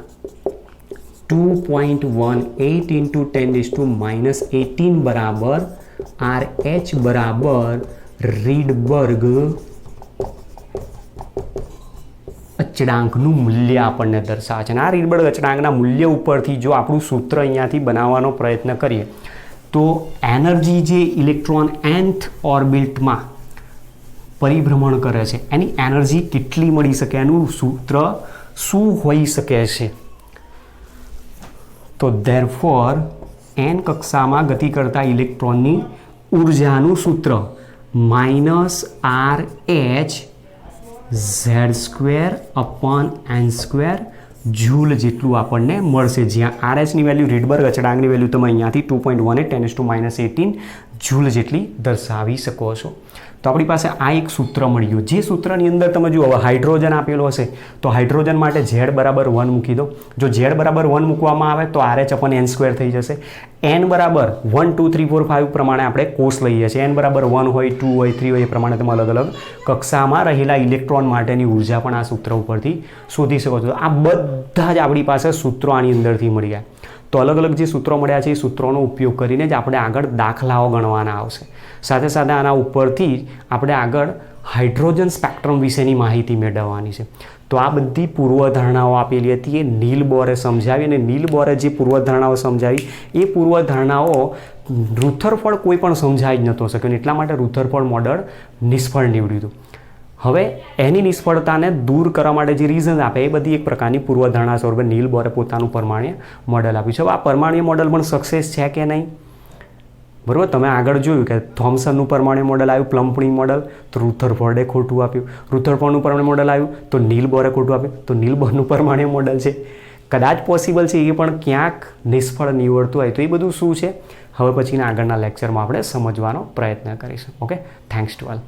2.18 × 10⁻18 બરાબર RH બરાબર રીડબર્ગ અચળાંકનું મૂલ્ય આપણને દર્શાવે છે અને આ રીડબર્ગ અચળાંકના મૂલ્ય ઉપરથી જો આપણું સૂત્ર અહીંયાથી બનાવવાનો પ્રયત્ન કરીએ તો એનર્જી જે ઇલેક્ટ્રોન nth ઓર્બિટમાં પરિભ્રમણ કરે છે એની એનર્જી કેટલી મળી શકે એનું સૂત્ર શું હોઈ શકે છે તો therefore n કક્ષામાં ગતિ કરતા ઇલેક્ટ્રોનની ઉર્જાનું સૂત્ર -RH z²/n² જૂલ જેટલું આપણને મળશે જ્યાં RHની વેલ્યુ રીડબર્ગ અચળાંકની વેલ્યુ તમે અહીંયાથી 2.18 10⁻18 જૂલ જેટલી દર્શાવી શકો છો. તો આપણી પાસે આ એક સૂત્ર મળ્યું જે સૂત્રની અંદર તમે જુઓ હવે હાઇડ્રોજન આપેલો હશે તો હાઇડ્રોજન માટે Z બરાબર 1 મૂકી દો. જો Z બરાબર 1 મૂકવામાં આવે તો RH/n² થઈ જશે. n બરાબર 1 2 3 4 5 પ્રમાણે આપણે કોષ લઈએ છીએ n બરાબર 1 હોય 2 હોય 3 હોય એ પ્રમાણે તમે અલગ અલગ કક્ષામાં રહેલા ઇલેક્ટ્રોન માટેની ઉર્જા પણ આ સૂત્ર ઉપરથી શોધી શકો છો. આ બધા જ આપણી પાસે સૂત્રો આની અંદરથી મળી ગયા. તો અલગ અલગ જે સૂત્રો મળ્યા છે એ સૂત્રોનો ઉપયોગ કરીને જ આપણે આગળ દાખલાઓ ગણવાના આવશે. સાથે સાથે આના ઉપરથી આપણે આગળ હાઇડ્રોજન સ્પેક્ટ્રમ વિશેની માહિતી મેળવવાની છે. તો આ બધી પૂર્વધારણાઓ આપેલી હતી એ નીલ બોરે સમજાવી અને નીલ બોરે જે પૂર્વધારણાઓ સમજાવી એ પૂર્વધારણાઓ રુથરફોર્ડ કોઈ પણ સમજાવી જ નહોતો શક્યો એટલા માટે રુથરફોર્ડ મોડલ નિષ્ફળ નીવડ્યું હતું. હવે એની નિષ્ફળતાને દૂર કરવા માટે જે રીઝન આપે એ બધી એક પ્રકારની પૂર્વધારણા સ્વરૂપે નીલ બોરે પોતાનું પરમાણ્વીય મોડલ આપ્યું છે. હવે આ પરમાણ્વીય મોડલ પણ સક્સેસ છે કે નહીં બરાબર તમે આગળ જોયું કે થોમ્સનનું પરમાણ્વીય મોડલ આવ્યું પ્લમ્પની મોડલ તો રુથરફોર્ડે ખોટું આપ્યું. રુથરફોર્ડનું પરમાણ્વીય મોડલ આવ્યું તો નીલ બોરે ખોટું આપ્યું તો નીલ બોરનું પરમાણ્વીય મોડલ છે. કદાચ પોસિબલ છે એ પણ ક્યાંક નિષ્ફળ નીવડતું હોય તો એ બધું શું છે હવે પછીના આગળના લેક્ચરમાં આપણે સમજવાનો પ્રયત્ન કરીશું. Okay thanks to all.